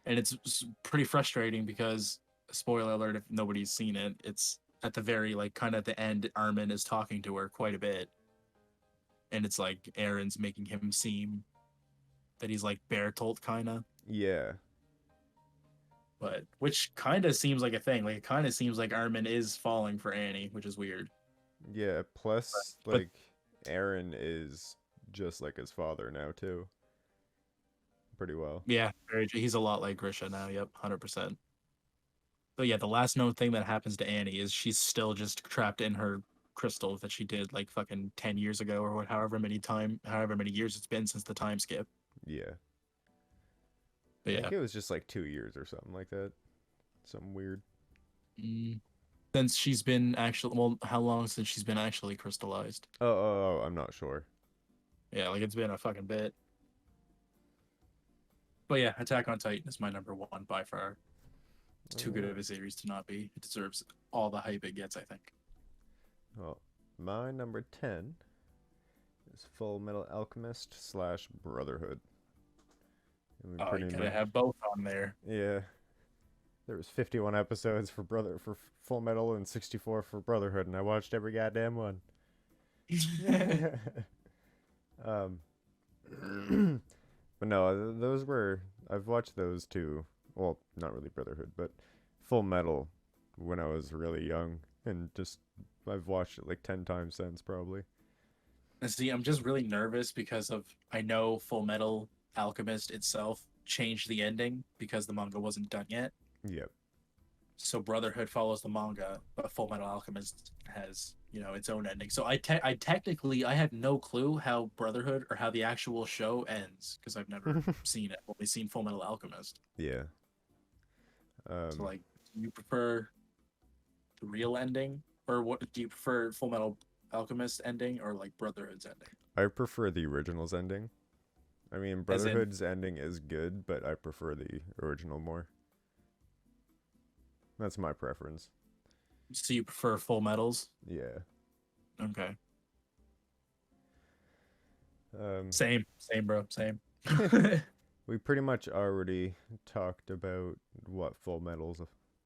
And it's pretty frustrating because, spoiler alert, if nobody's seen it, it's at the very like kind of at the end. Armin is talking to her quite a bit, and it's like Aaron's making him seem that he's like Bertolt kind of, Yeah. but which kind of seems like a thing. Like it kind of seems like Armin is falling for Annie, which is weird. Yeah. Plus, But like, Aaron is just like his father now too. Pretty well. yeah, he's a lot like Grisha now. Yep, 100%. But yeah, the last known thing that happens to Annie is she's still just trapped in her crystal that she did like fucking 10 years ago or however many years it's been since the time skip. Yeah. I But think yeah. it was just like 2 years or something like that. Something weird. Mm, since she's been actually, well, how long since she's been actually crystallized? I'm not sure. Yeah, like it's been a fucking bit. But yeah, Attack on Titan is my number one by far. It's too good of a series to not be. It deserves all the hype it gets, I think. Well, my number 10 is Full Metal Alchemist slash Brotherhood. And we Oh, you pretty gotta much, have both on there. yeah. There was 51 episodes for Full Metal and 64 for Brotherhood, and I watched every goddamn one. um, but no, those were I've watched those too. Well, not really Brotherhood, but Full Metal when I was really young, and just I've watched it like 10 times since probably. See, I'm just really nervous because of I know Full Metal Alchemist itself changed the ending because the manga wasn't done yet. Yep. So Brotherhood follows the manga, but Full Metal Alchemist has, its own ending. So I technically I have no clue how Brotherhood or how the actual show ends because I've never seen it. I've only seen Full Metal Alchemist. Yeah. So like, do you prefer the real ending, or what do you prefer, Full Metal Alchemist ending or like Brotherhood's ending? I prefer the original's ending. I mean, As in, Brotherhood's ending is good, but I prefer the original more. That's my preference. so you prefer Full Metals? Yeah. Okay. Um, Same, bro. Same. we pretty much already talked about what Full Metal's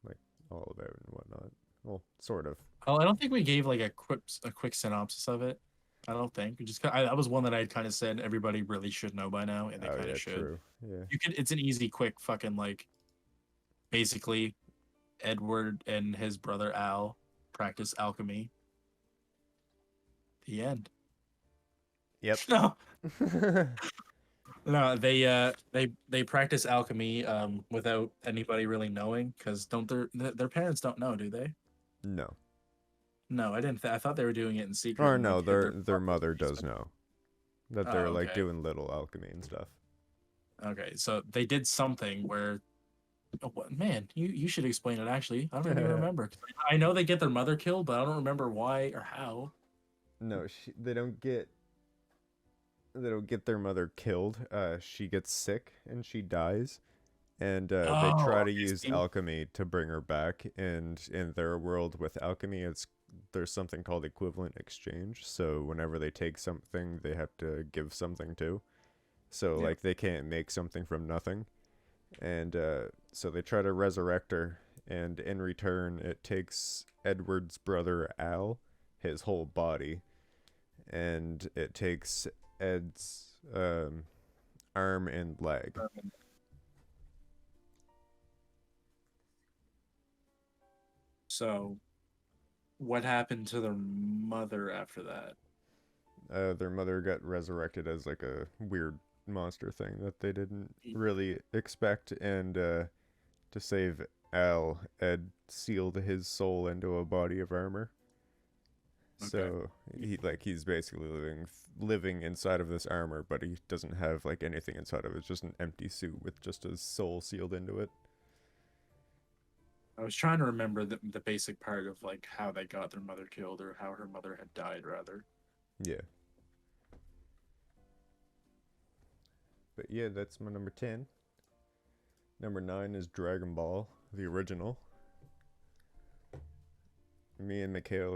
like all about and whatnot. Well, sort of. Oh, I don't think we gave like a quick synopsis of it. I don't think we just that was one that I kind of said everybody really should know by now, and they Oh kind yeah, of should. true. Yeah. You could. It's an easy, quick, fucking like. Basically, Edward and his brother Al practice alchemy. The end. Yep. No, no, they practice alchemy without anybody really knowing because don't their parents don't know, do they? No. No, I didn't. I thought they were doing it in secret. Or And, no, like, hid their mother does know that Oh, they're like okay. doing little alchemy and stuff. Okay, so they did something where, oh, man, you should explain it. Actually, I don't even remember. I know they get their mother killed, but I don't remember why or how. No, they don't get their mother killed. She gets sick and she dies, and they Oh, try to okay, use see? alchemy to bring her back. And in their world with alchemy, there's something called equivalent exchange. So whenever they take something, they have to give something too. So Yeah. like they can't make something from nothing, and so they try to resurrect her. And in return, it takes Edward's brother Al, his whole body, and it takes Ed's arm and leg. So, what happened to their mother after that? their mother got resurrected as like a weird monster thing that they didn't really expect, and to save Al, Ed sealed his soul into a body of armor. Okay. So he's basically living inside of this armor, but he doesn't have like anything inside of it. It's just an empty suit with just his soul sealed into it. I was trying to remember the basic part of like how they got their mother killed or how her mother had died, rather. Yeah. But yeah, that's my number 10. Number 9 is Dragon Ball, the original. Me and Mikhail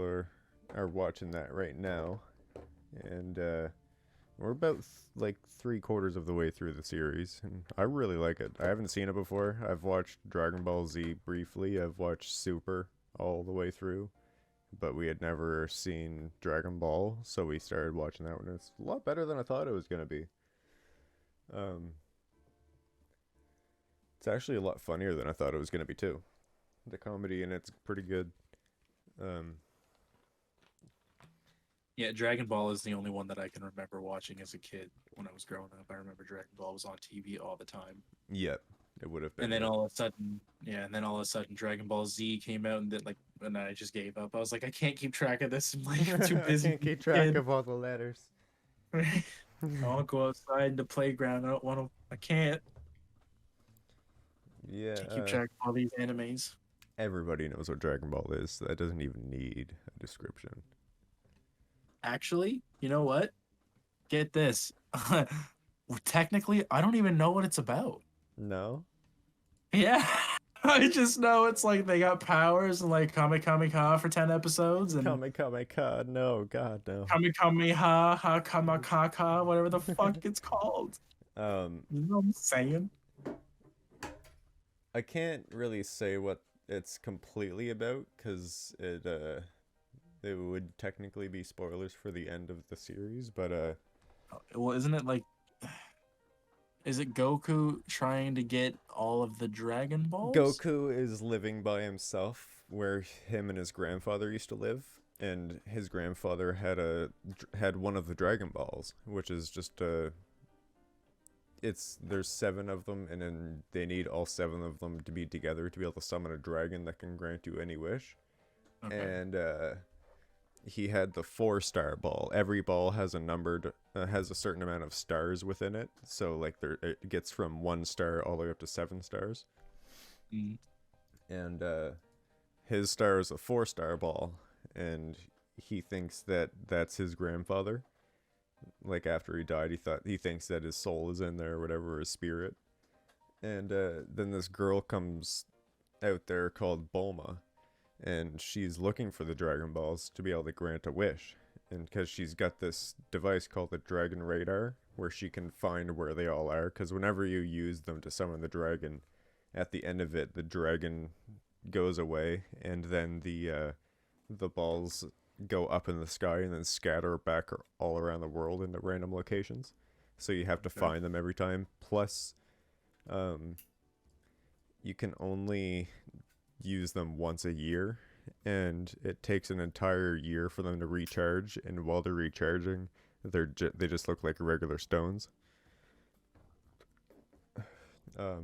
are watching that right now, and we're about like 3/4 of the way through the series, and I really like it. I haven't seen it before. I've watched Dragon Ball Z briefly. I've watched Super all the way through, but we had never seen Dragon Ball, so we started watching that one. It's a lot better than I thought it was gonna be. Um, it's actually a lot funnier than I thought it was gonna be too. The comedy in it's pretty good. Um, Yeah, Dragon Ball is the only one that I can remember watching as a kid when I was growing up. I remember Dragon Ball was on TV all the time. yeah, it would have been. And then all of a sudden, Dragon Ball Z came out, and then like, and I just gave up. I was like, I can't keep track of this. I'm like, I'm too busy. I can't keep track of all the letters. I want to go outside in the playground. I don't want to. I can't. Yeah, Can't keep track of all these animes. everybody knows what Dragon Ball is. That doesn't even need a description. Actually, you know what? Get this. Technically, I don't even know what it's about. No? Yeah. I just know it's like they got powers and like Kame Kame Ha for 10 episodes and Kame Kame Ka. No, God, no. Kame Kame Ha Ha Kama Kaka, whatever the fuck it's called. Um, You know what I'm saying? I can't really say what it's completely about because it would technically be spoilers for the end of the series, but Well, isn't it like, is it Goku trying to get all of the Dragon Balls? Goku is living by himself where him and his grandfather used to live, and his grandfather had one of the Dragon Balls, which is just there's 7 of them, and then they need all 7 of them to be together to be able to summon a dragon that can grant you any wish. Okay. And he had the 4-star ball. Every ball has has a certain amount of stars within it, so like it gets from 1 star all the way up to 7 stars. Mm. And his star is a 4-star ball, and he thinks that that's his grandfather. Like after he died, he thinks that his soul is in there or whatever, his spirit. And then this girl comes out there called Bulma, and she's looking for the Dragon Balls to be able to grant a wish. And because she's got this device called the Dragon Radar, where she can find where they all are. Because whenever you use them to summon the dragon, at the end of it, the dragon goes away, and then the balls go up in the sky and then scatter back all around the world into random locations. So you have to find them every time. Plus, you can only use them once a year, and it takes an entire year for them to recharge. And while they're recharging, they just look like regular stones. But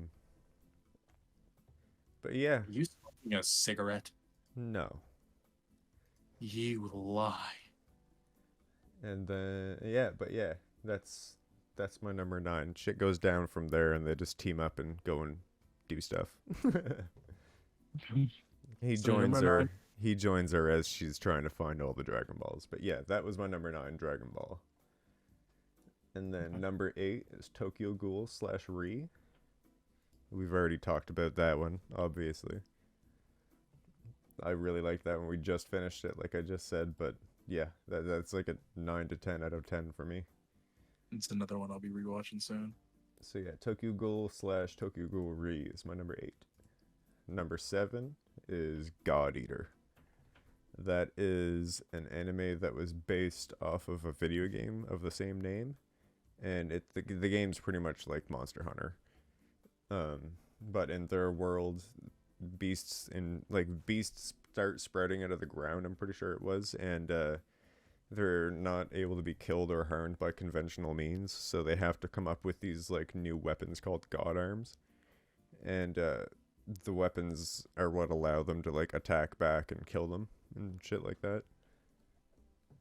yeah, Are you smoking a cigarette? no. You lie. And then that's my number 9. Shit goes down from there, and they just team up and go and do stuff. He So joins number her. 9? He joins her as she's trying to find all the Dragon Balls. But yeah, that was my number 9, Dragon Ball. And then number 8 is Tokyo Ghoul / Re. We've already talked about that one, obviously. I really liked that one. We just finished it, like I just said. But yeah, that's like a 9 to 10 out of 10 for me. It's another one I'll be rewatching soon. So yeah, Tokyo Ghoul / Tokyo Ghoul Re is my number 8. Number 7 is God Eater. That is an anime that was based off of a video game of the same name, and the game's pretty much like Monster Hunter. But in their world, beasts start sprouting out of the ground. I'm pretty sure it was, and they're not able to be killed or harmed by conventional means, so they have to come up with these like new weapons called god arms, and the weapons are what allow them to like attack back and kill them and shit like that.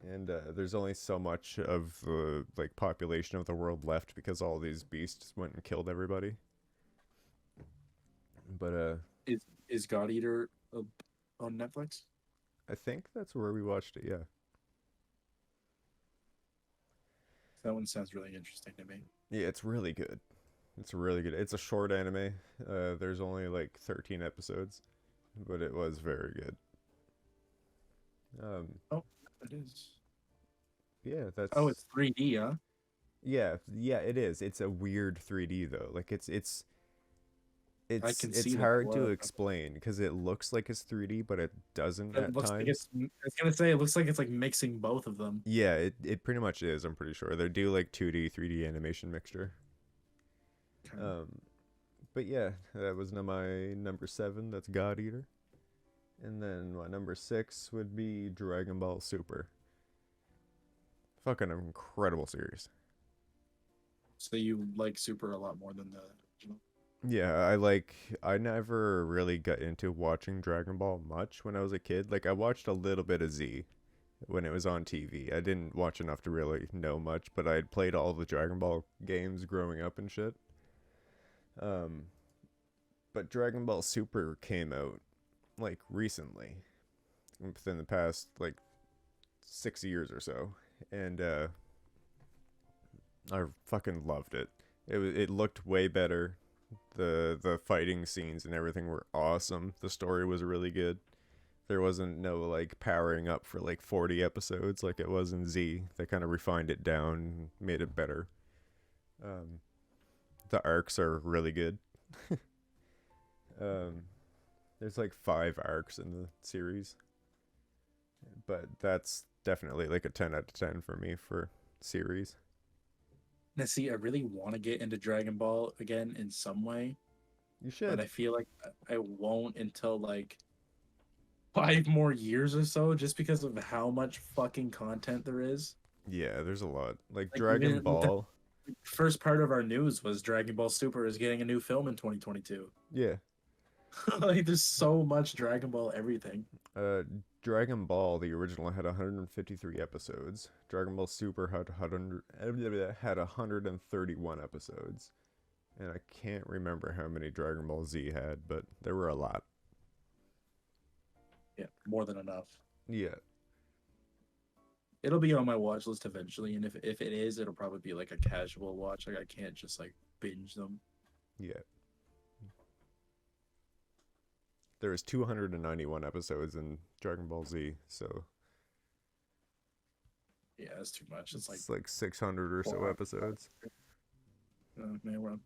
And there's only so much of the like population of the world left because all these beasts went and killed everybody. But Is God Eater on Netflix? I think that's where we watched it. Yeah, That one sounds really interesting to me. yeah, it's really good. It's really good. It's a short anime. There's only like 13 episodes, but it was very good. Um, Oh, it is. yeah, Oh, that's it's 3D, huh? yeah, yeah. It is. It's a weird 3D though. Like I can it's see that. hard to Well, explain because it looks like it's 3D, but it doesn't it at looks like times. I was gonna say it looks like it's like mixing both of them. Yeah, it pretty much is. I'm pretty sure they do like 2D, 3D animation mixture. Okay. Um, but yeah, that was my number seven. That's God Eater, and then my number six would be Dragon Ball Super. Fucking incredible series. So you like Super a lot more than the original. Yeah, I never really got into watching Dragon Ball much when I was a kid. Like I watched a little bit of Z when it was on TV. I didn't watch enough to really know much, but I had played all the Dragon Ball games growing up and shit. Um, but Dragon Ball Super came out like recently, within the past like 6 years or so, and I fucking loved it. It looked way better. The fighting scenes and everything were awesome. The story was really good. There wasn't no like powering up for like 40 episodes like it was in Z. They kind of refined it down and made it better. Um, the arcs are really good. um, there's like 5 arcs in the series, but that's definitely like a 10 out of 10 for me for series. Now, see, I really want to get into Dragon Ball again in some way, You but should. I feel like I won't until like 5 more years or so, just because of how much fucking content there is. Yeah, there's a lot. Like Like Dragon even the Ball. first part of our news was Dragon Ball Super is getting a new film in 2022. Yeah. Like there's so much Dragon Ball everything. Uh Dragon Ball the original had 153 episodes. Dragon Ball Super had 131 episodes. And I can't remember how many Dragon Ball Z had, but there were a lot. Yeah, more than enough. Yeah. It'll be on my watch list eventually, and if it is, it'll probably be like a casual watch. Like I can't just like binge them. Yeah. There was 291 episodes in Dragon Ball Z, so Yeah, that's too much. It's like it's like 600 or so 400. episodes. Man,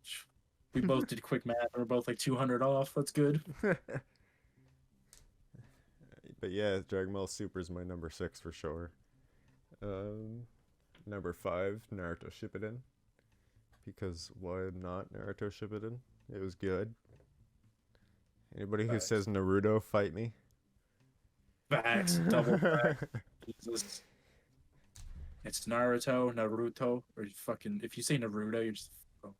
we both did quick math. And we're both like 200 off. That's good. But yeah, Dragon Ball Super is my number six for sure. Um, Number five, Naruto Shippuden. Because why not Naruto Shippuden? It was good. Anybody who Facts. says Naruto, fight me. Facts, double facts. Jesus. It's Naruto, or you fucking. If you say Naruto, you're just oh,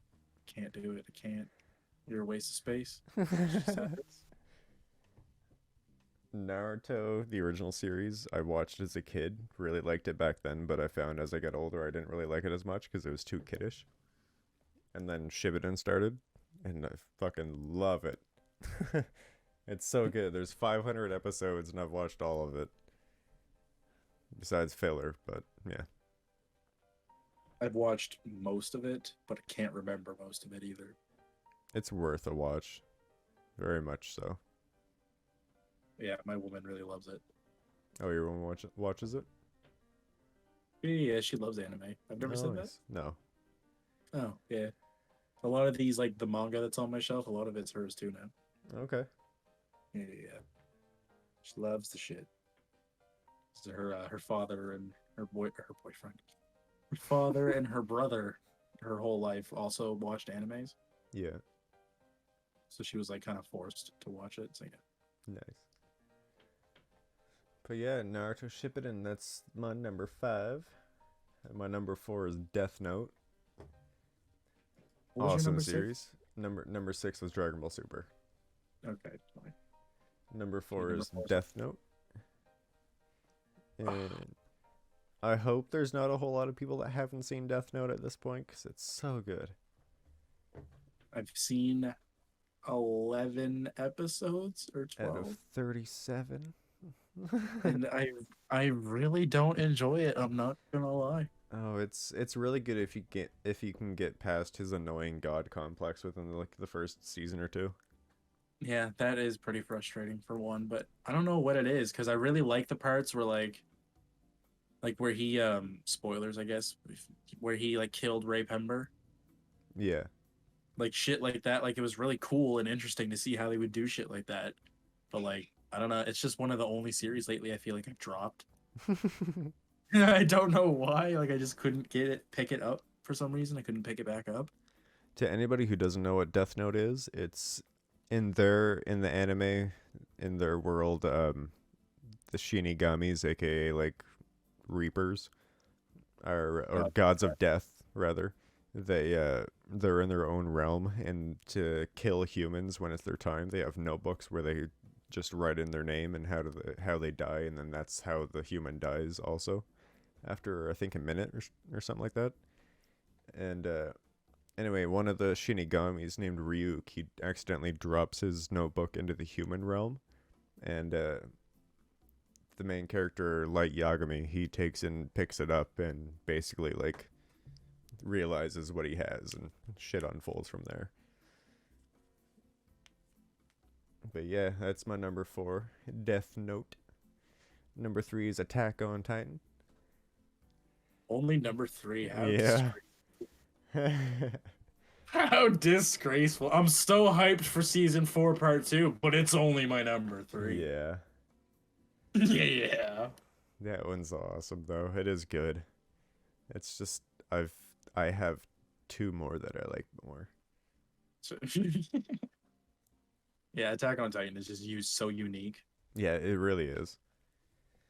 can't do it. I can't. You're a waste of space. Just happens. Naruto, the original series, I watched as a kid. Really liked it back then, but I found as I got older, I didn't really like it as much because it was too kiddish. And then Shippuden started, and I fucking love it. It's so good. There's 500 episodes, and I've watched all of it. Besides filler, but yeah. I've watched most of it, but I can't remember most of it either. It's worth a watch. Very much so. Yeah, my woman really loves it. Oh, your woman watches it? Yeah, she loves anime. I've never said that. Nice. No. Oh, yeah. A lot of these, like the manga that's on my shelf, a lot of it's hers too now. Okay. Yeah, yeah, yeah. She loves the shit. So her father and her boyfriend, her father and her brother, her whole life also watched animes. Yeah. So she was like kind of forced to watch it. So yeah. Nice. But yeah, Naruto Shippuden, that's my number 5. And my number 4 is Death Note. What was your Awesome number six? series. Number 6 was Dragon Ball Super. Okay, fine. Number Your 4 number is four is Death Note. And I hope there's not a whole lot of people that haven't seen Death Note at this point because it's so good. I've seen 11 episodes or Out of 12, 37. and I really don't enjoy it. I'm not gonna lie. Oh, it's really good if you can get past his annoying god complex within like the first season or two. Yeah, that is pretty frustrating for one, but I don't know what it is because I really like the parts where like where he spoilers I guess where he like killed Ray Pember, Yeah. like shit like that. Like it was really cool and interesting to see how they would do shit like that. But like I don't know, it's just one of the only series lately I feel like I've dropped. I don't know why. Like I just couldn't pick it up for some reason. I couldn't pick it back up. To anybody who doesn't know what Death Note is, it's in the anime in their world the Shinigamis, aka like reapers or God. gods of death rather. They're in their own realm, and to kill humans when it's their time, they have notebooks where they just write in their name and how they die, and then that's how the human dies also after I think a minute or something like that. And anyway, one of the Shinigamis named Ryuk, he accidentally drops his notebook into the human realm, and the main character Light Yagami, he takes and picks it up and basically like realizes what he has, and shit unfolds from there. But yeah, that's my number 4, Death Note. Number 3 is Attack on Titan. Only number 3. Yeah. How disgraceful. I'm so hyped for season 4 part 2, but it's only my number 3. Yeah. Yeah. That one's awesome though. It is good. It's just I have 2 more that I like more. So- yeah, Attack on Titan is just used so unique. Yeah, it really is.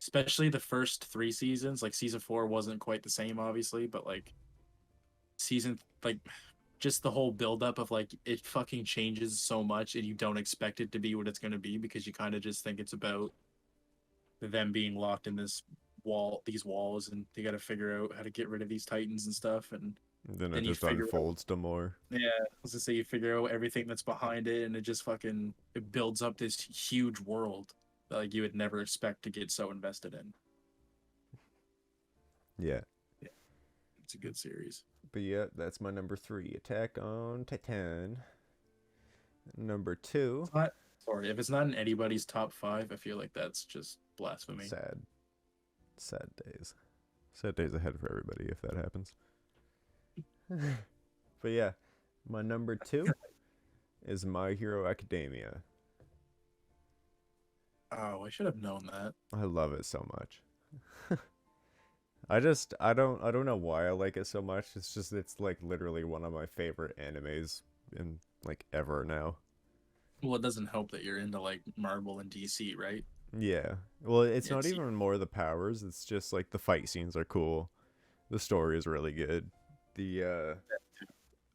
Especially the first 3 seasons. Like season 4 wasn't quite the same, obviously, but like season like just the whole buildup of like it fucking changes so much and you don't expect it to be what it's gonna be because you kind of just think it's about them being locked in these walls, and they got to figure out how to get rid of these titans and stuff. And Then it then you just figure out, unfolds to more. yeah, I was gonna say you figure out everything that's behind it, and it just fucking it builds up this huge world that like you would never expect to get so invested in. Yeah. Yeah, it's a good series. But yeah, that's my number 3, Attack on Titan. Number 2, It's not, sorry, if it's not in anybody's top 5, I feel like that's just blasphemy. sad. Sad days. Sad days ahead for everybody if that happens. But yeah, my number 2 is My Hero Academia. Oh, I should have known that. I love it so much. I don't know why I like it so much. It's just it's like literally one of my favorite animes in like ever now. Well, it doesn't help that you're into like Marvel and DC, right? Yeah. Well, it's not It's even more the powers. It's just like the fight scenes are cool. The story is really good. The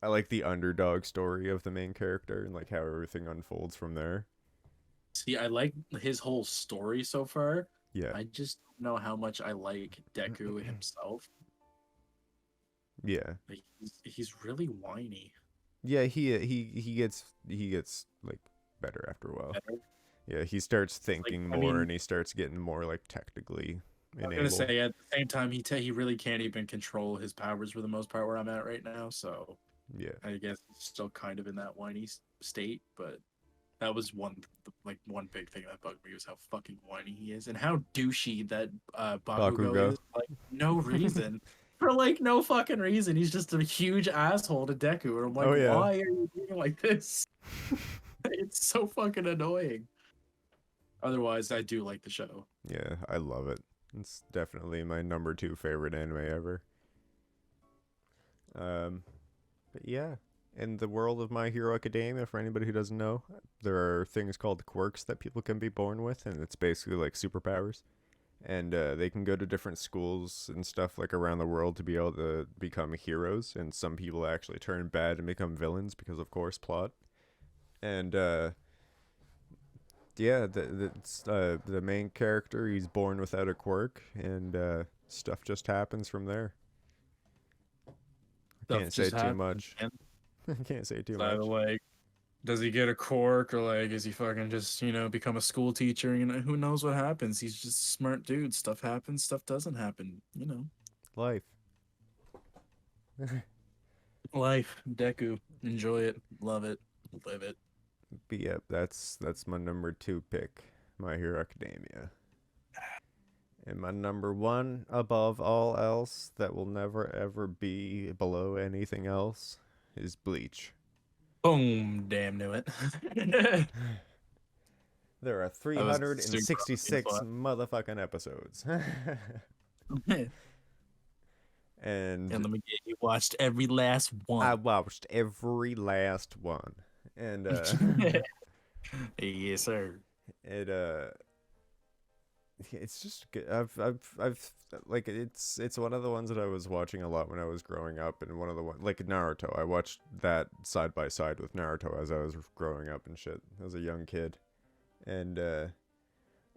I like the underdog story of the main character and like how everything unfolds from there. See, I like his whole story so far. Yeah. I just don't know how much I like Deku himself. Yeah. Like, he's really whiny. Yeah, he gets like better after a while. Better. Yeah, he starts thinking I more mean, and he starts getting more like technically I'm gonna enabled. say at the same time he really can't even control his powers for the most part where I'm at right now. So Yeah. I guess he's still kind of in that whiny state. But that was one big thing that bugged me was how fucking whiny he is and how douchey that Bakugo Bakugo. is. Like no reason. For like no fucking reason. He's just a huge asshole to Deku. And I'm like, Oh, yeah. why are you being like this? It's so fucking annoying. Otherwise, I do like the show. Yeah, I love it. It's definitely my number 2 favorite anime ever. But yeah, in the world of My Hero Academia, for anybody who doesn't know, there are things called quirks that people can be born with, and it's basically like superpowers. and they can go to different schools and stuff like around the world to be able to become heroes. And some people actually turn bad and become villains because, of course, plot. And yeah, the main character, he's born without a quirk, and stuff just happens from there. I Stuff can't say just too happens. much. And I can't say too it's much. either like, does he get a quirk or like, is he fucking just, become a school teacher? Who knows what happens? He's just a smart dude. Stuff happens, stuff doesn't happen. Life. Life, Deku. Enjoy it. Love it. Live it. But yeah, that's my number 2 pick, My Hero Academia. And my number 1 above all else that will never ever be below anything else is Bleach. Boom. Damn, knew it. There are I was super on the 366 spot. motherfucking episodes. And And let me get you watched every last I one. watched every last one. And Yes, sir. it it's just good. I've like it's one of the ones that I was watching a lot when I was growing up, and one of the one like Naruto. I watched that side by side with Naruto as I was growing up and shit as a young kid, and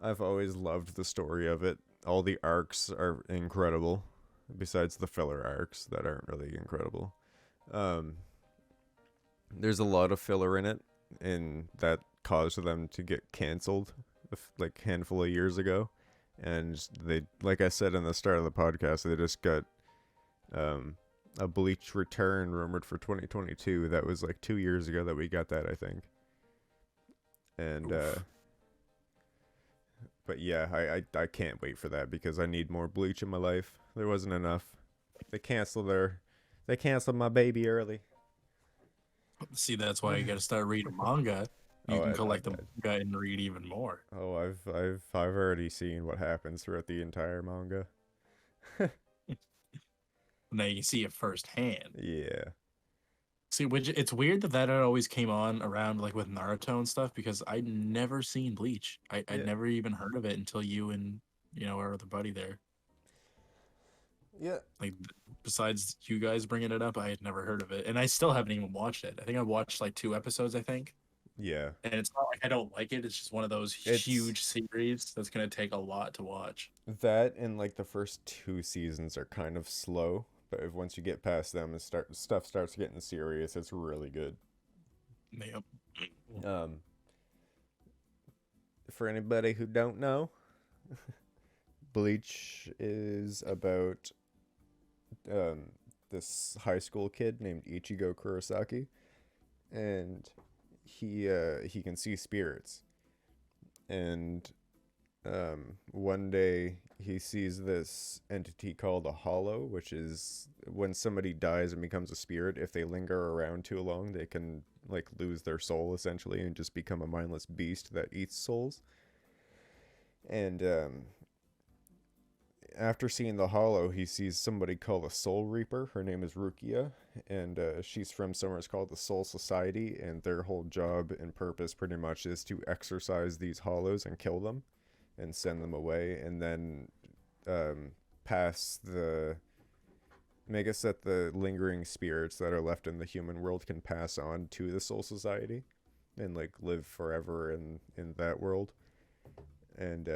I've always loved the story of it. All the arcs are incredible, besides the filler arcs that aren't really incredible. Um, there's a lot of filler in it, and that caused them to get canceled like handful of years ago. And they, like I said in the start of the podcast, they just got um, a Bleach return rumored for 2022. That was like 2 years ago that we got that, I think. And but yeah, I can't wait for that because I need more Bleach in my life. There wasn't enough. They canceled my baby early. See, that's why you got to start reading manga. You Oh, can collect the I manga and read even more. oh, I've already seen what happens throughout the entire manga. Now you can see it firsthand. Yeah. See, which it's weird that it always came on around like with Naruto and stuff because I'd never seen Bleach. I'd Yeah. never even heard of it until you and our other buddy there. Yeah. Like besides you guys bringing it up, I had never heard of it, and I still haven't even watched it. I think I watched like 2 episodes. I think. Yeah. And it's not like I don't like it. It's just one of those It's huge series that's gonna take a lot to watch. that and like the first 2 seasons are kind of slow, but once you get past them and stuff starts getting serious, it's really good. Yep. Um, for anybody who don't know, Bleach is about um, this high school kid named Ichigo Kurosaki, and he can see spirits. And one day he sees this entity called a hollow, which is when somebody dies and becomes a spirit. If they linger around too long, they can like lose their soul essentially and just become a mindless beast that eats souls. And after seeing the hollow, he sees somebody called a Soul Reaper. Her name is Rukia, and she's from somewhere it's called the Soul Society, and their whole job and purpose pretty much is to exorcise these hollows and kill them and send them away, and then pass the make it that the lingering spirits that are left in the human world can pass on to the Soul Society and like live forever in that world. And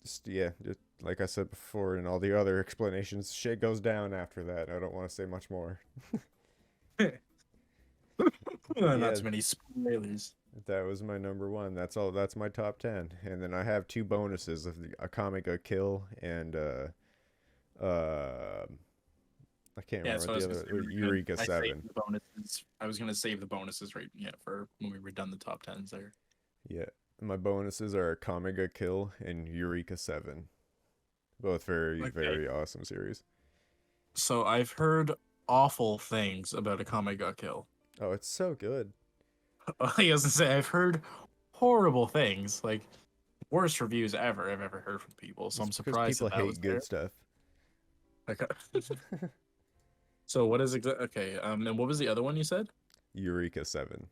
just yeah, just like I said before, and all the other explanations, shit goes down after that. I don't want to say much more. Not Yeah, too many spoilers. that was my number 1. That's all. That's my top 10, and then I have 2 bonuses of the Akamiga Kill and uh, I can't Yeah, remember so I what was the gonna other say we're good. Eureka I saved 7. the bonuses. I was gonna save the bonuses right, yeah, for when we were done the top tens there. Yeah, my bonuses are Akamiga Kill and Eureka 7. Both very Okay. very awesome series. So I've heard awful things about a Kame Ga Kill. Oh, it's so good. I was gonna say I've heard horrible things, like worst reviews ever I've ever heard from people. So It's I'm because surprised people that was hate there. good stuff. Like, so what is okay? And what was the other one you said? Eureka 7.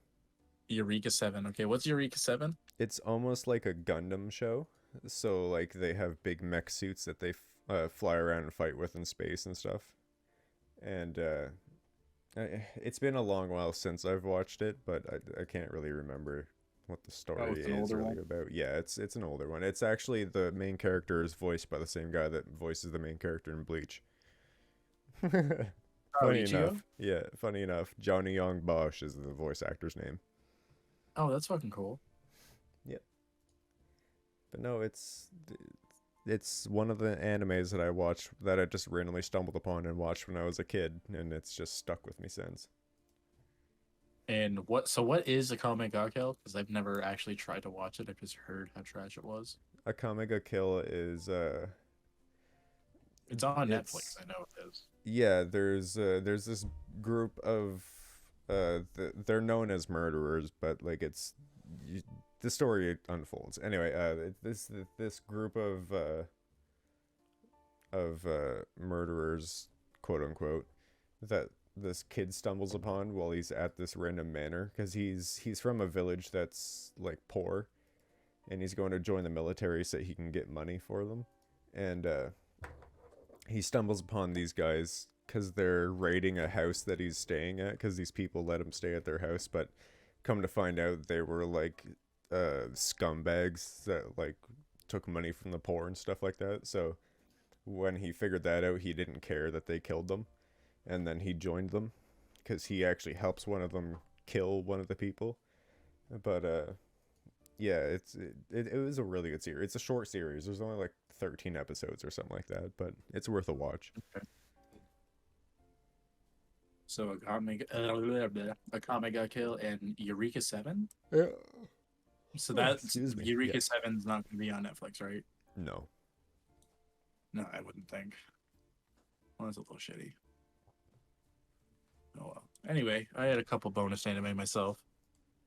Eureka 7. Okay, what's Eureka 7? It's almost like a Gundam show, So like they have big mech suits that they fly around and fight with in space and stuff. And it's been a long while since I've watched it, but I can't really remember what the Oh, story it's an is older really one. about. Yeah, it's an older one. It's actually the main character is voiced by the same guy that voices the main character in Bleach. Oh, Funny Ichigo. enough, yeah, funny enough, Johnny Young Bosch is the voice actor's name. Oh, that's fucking cool. Yep. But no, it's one of the animes that I watched that I just randomly stumbled upon and watched when I was a kid, and it's just stuck with me since. And what? So what is Akame ga Kill? Because I've never actually tried to watch it. I've just heard how trash it was. Akame ga Kill is It's on Netflix. it's I know it is. yeah, there's this group of they're known as murderers, but like you, the story unfolds anyway. This group of murderers, quote unquote, that this kid stumbles upon while he's at this random manor because he's from a village that's like poor, and he's going to join the military so he can get money for them, and he stumbles upon these guys because they're raiding a house that he's staying at because these people let him stay at their house, but come to find out they were like scumbags that like took money from the poor and stuff like that. So when he figured that out, he didn't care that they killed them, and then he joined them because he actually helps one of them kill one of the people. But yeah, it was a really good series. It's a short series. There's only like 13 episodes or something like that, but it's worth a watch. Okay. So Akame ga Kill and Eureka Seven. Yeah. So Oh, that excuse me. Eureka Yes. Seven's not going to be on Netflix, right? No. No, I wouldn't think. Well, that's a little shitty. Oh well. Anyway, I had a couple bonus anime myself.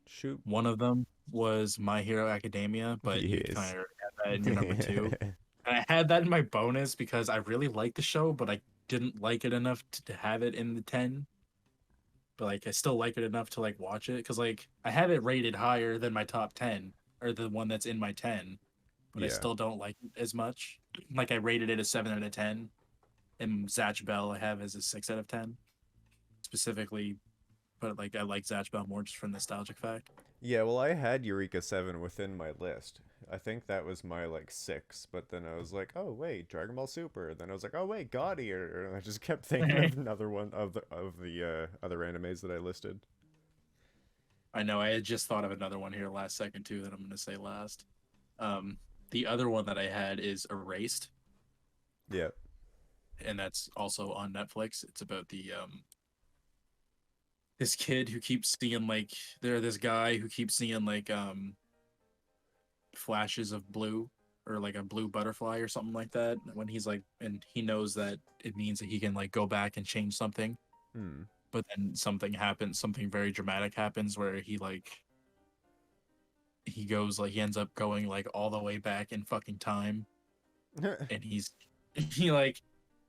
Shoot. One of them was My Hero Academia, but you Yes. kind of had that in your number two. And I had that in my bonus because I really liked the show, but I didn't like it enough to have it in the 10. But like I still like it enough to like watch it because like I have it rated higher than my top 10 or the one that's in my 10, but I Yeah. still don't like it as much. Like I rated it a 7 out of 10, and Zatch Bell I have as a 6 out of 10 specifically. But like I like Zatch Bell more just for nostalgic fact. Yeah, well, I had Eureka 7 within my list. I think that was my like 6, but then I was like, "Oh, wait, Dragon Ball Super." And then I was like, "Oh, wait, Gaudier." And I just kept thinking of another one of the other animes that I listed. I know I had just thought of another one here last second too that I'm going to say last. Um, the other one that I had is Erased, Yeah. and that's also on Netflix. It's about the this kid who keeps seeing like this guy who keeps seeing like flashes of blue or like a blue butterfly or something like that when he's like, and he knows that it means that he can like go back and change something, Hmm. but then something happens, something very dramatic happens where he goes like he ends up going like all the way back in fucking time, and he like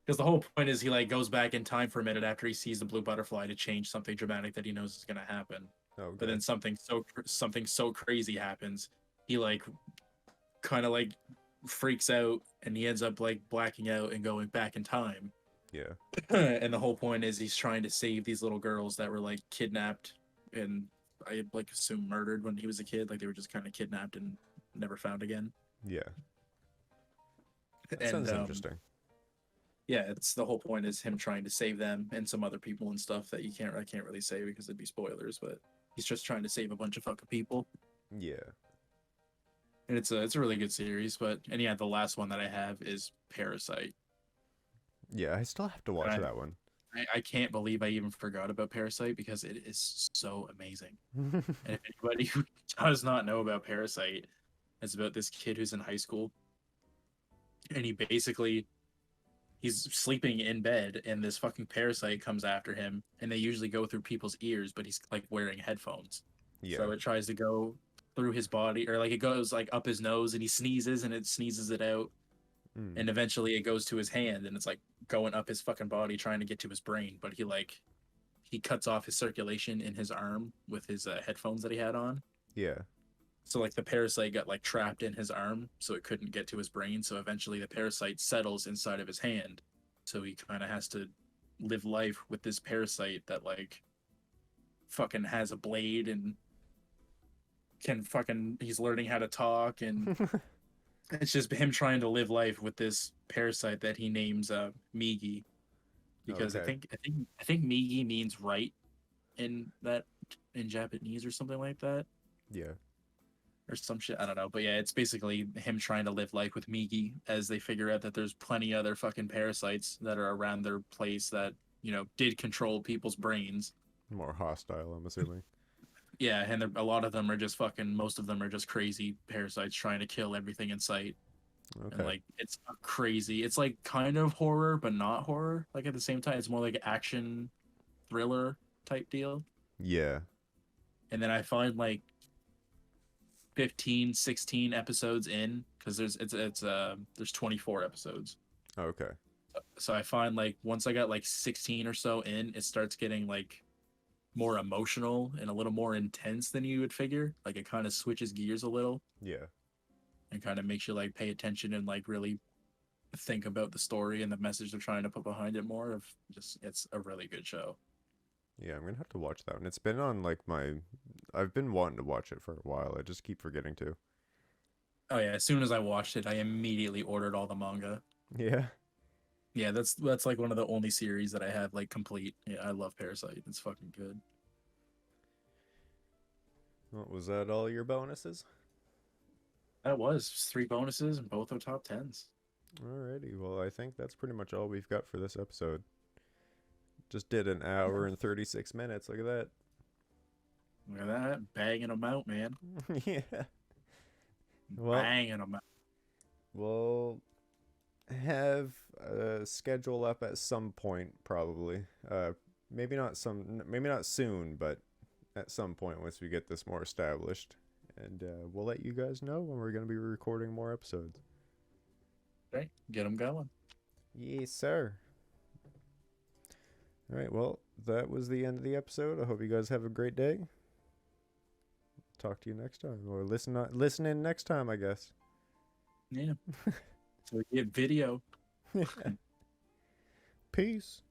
because the whole point is he like goes back in time for a minute after he sees the blue butterfly to change something dramatic that he knows is going to happen, but Okay. then something so crazy happens, he like kind of like freaks out and he ends up like blacking out and going back in time. Yeah. And the whole point is he's trying to save these little girls that were like kidnapped and I like assume murdered when he was a kid, like they were just kind of kidnapped and never found again. Yeah. That And sounds interesting. yeah, it's the whole point is him trying to save them and some other people and stuff that I can't really say because it'd be spoilers, but he's just trying to save a bunch of fucking people. Yeah. And it's a really good series, but and yeah, the last one that I have is Parasite. Yeah, I still have to watch And that one. I can't believe I even forgot about Parasite because it is so amazing. And if anybody who does not know about Parasite, it's about this kid who's in high school, and he's sleeping in bed, and this fucking parasite comes after him, and they usually go through people's ears, but he's like wearing headphones, Yeah. so it tries to go through his body, or like it goes like up his nose, and he sneezes, and it sneezes it out, Mm. and eventually it goes to his hand, and it's like going up his fucking body trying to get to his brain, but he cuts off his circulation in his arm with his headphones that he had on, Yeah. So like the parasite got like trapped in his arm, so it couldn't get to his brain. So eventually the parasite settles inside of his hand. So he kind of has to live life with this parasite that like fucking has a blade and can fucking he's learning how to talk, and it's just him trying to live life with this parasite that he names Migi, because Okay. I think Migi means right in that in Japanese or something like that, Yeah. or some shit. I don't know, but yeah, it's basically him trying to live life with Migi as they figure out that there's plenty other fucking parasites that are around their place that did control people's brains. More hostile, I'm assuming. Yeah, and a lot of them are just fucking. Most of them are just crazy parasites trying to kill everything in sight. And Okay. like it's crazy. It's like kind of horror, but not horror. Like at the same time, it's more like action thriller type deal. Yeah. And then I find like 15, 16 episodes in, because there's 24 episodes. Okay. So I find like once I got like 16 or so in, it starts getting like more emotional and a little more intense than you would figure. Like it kind of switches gears a little Yeah. and kind of makes you like pay attention and like really think about the story and the message they're trying to put behind it more. Of just It's a really good show. Yeah, I'm gonna have to watch that one. It's been on like my. I've been wanting to watch it for a while. I just keep forgetting to. Oh yeah, as soon as I watched it, I immediately ordered all the manga. Yeah. Yeah, that's like one of the only series that I have like complete. Yeah, I love Parasite. It's fucking good. Well, was that all your bonuses? That was just 3 bonuses and both are top tens. Alrighty. Well, I think that's pretty much all we've got for this episode. Just did an Yeah. hour and 36 minutes. Look at Look at that, banging them out, man. that. Yeah. Well, Banging them out. we'll have a schedule up at some point, probably. Maybe not soon, but at some point once we get this more established. And we'll let you guys know when we're going to be recording more episodes. Okay, get them going. Yes, sir. All right, well, that was the end of the episode. I hope you guys have a great day. Talk to you next time, or listen in next time, I guess. Yeah. So we get video. Peace.